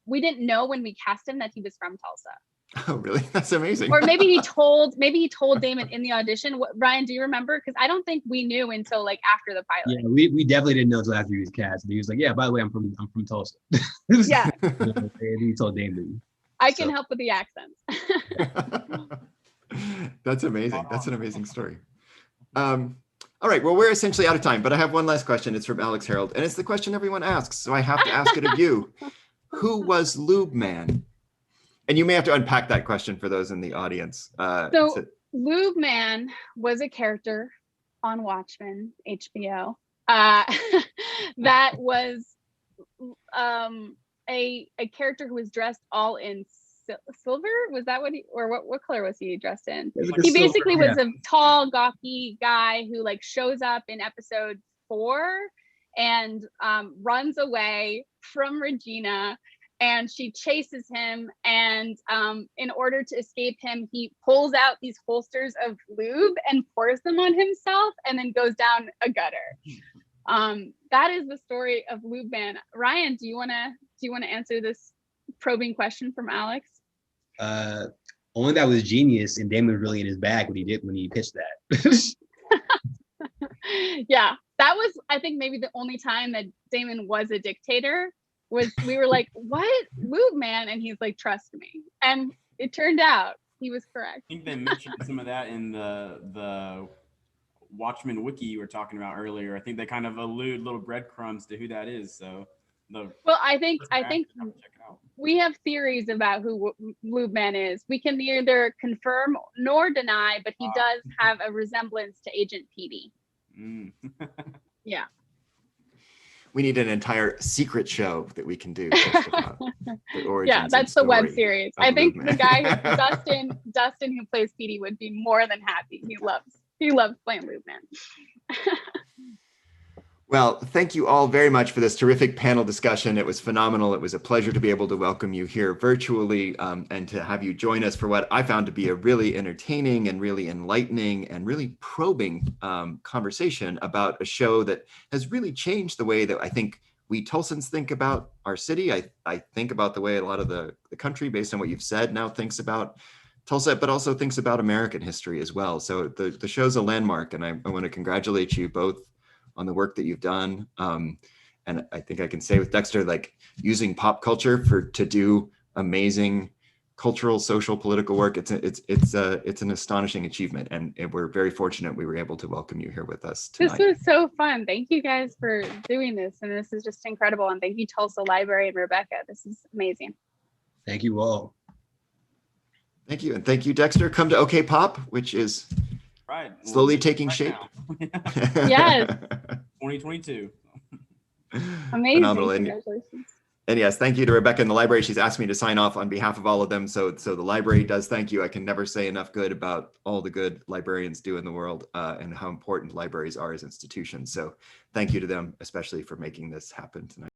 we didn't know when we cast him that he was from Tulsa. Oh, really? That's amazing. Or maybe he told Damon in the audition. Ryan, do you remember? Because I don't think we knew until like after the pilot. Yeah, we definitely didn't know until after he was cast. And he was like, yeah, by the way, I'm from Tulsa. Yeah. And he told Damon. I can help with the accents. That's amazing. That's an amazing story. All right, well, we're essentially out of time, but I have one last question. It's from Alex Harold, and it's the question everyone asks, so I have to ask it of you. Who was Lube Man? And you may have to unpack that question for those in the audience. Lube Man was a character on Watchmen, HBO, that was a character who was dressed all in silver. Was that what color was he dressed in? He basically was a tall, gawky guy who like shows up in episode 4 and runs away from Regina, and she chases him, and in order to escape him, he pulls out these holsters of lube and pours them on himself and then goes down a gutter. That is the story of Lube Man. Ryan, do you want to answer this probing question from Alex? Only that was genius, and Damon was really in his bag when he pitched that. Yeah, that was, I think, maybe the only time that Damon was a dictator. Was we were like, what, Lube Man? And he's like, trust me. And it turned out he was correct. I think they mentioned some of that in the Watchmen wiki you were talking about earlier. I think they kind of allude little breadcrumbs to who that is. So I think we have theories about who Lube Man is. We can neither confirm nor deny, but he does have a resemblance to Agent Petey. Yeah. We need an entire secret show that we can do. Just about the origins. Yeah, that's the web story series. I think the guy Dustin who plays Petey would be more than happy. He loves playing Lube Man. Well, thank you all very much for this terrific panel discussion. It was phenomenal. It was a pleasure to be able to welcome you here virtually and to have you join us for what I found to be a really entertaining and really enlightening and really probing conversation about a show that has really changed the way that I think we Tulsans think about our city. I think about the way a lot of the country, based on what you've said, now thinks about Tulsa, but also thinks about American history as well. So the show's a landmark, and I want to congratulate you both on the work that you've done. And I think I can say with Dexter, like using pop culture to do amazing cultural, social, political work. It's an astonishing achievement. And we're very fortunate we were able to welcome you here with us tonight. This was so fun. Thank you guys for doing this. And this is just incredible. And thank you, Tulsa Library and Rebecca. This is amazing. Thank you all. Thank you. And thank you, Dexter. Come to OK Pop, which is slowly taking shape. Yes. 2022. Amazing. Phenomenal. Congratulations. And yes, thank you to Rebecca in the library. She's asked me to sign off on behalf of all of them. So the library does thank you. I can never say enough good about all the good librarians do in the world and how important libraries are as institutions. So thank you to them, especially for making this happen tonight.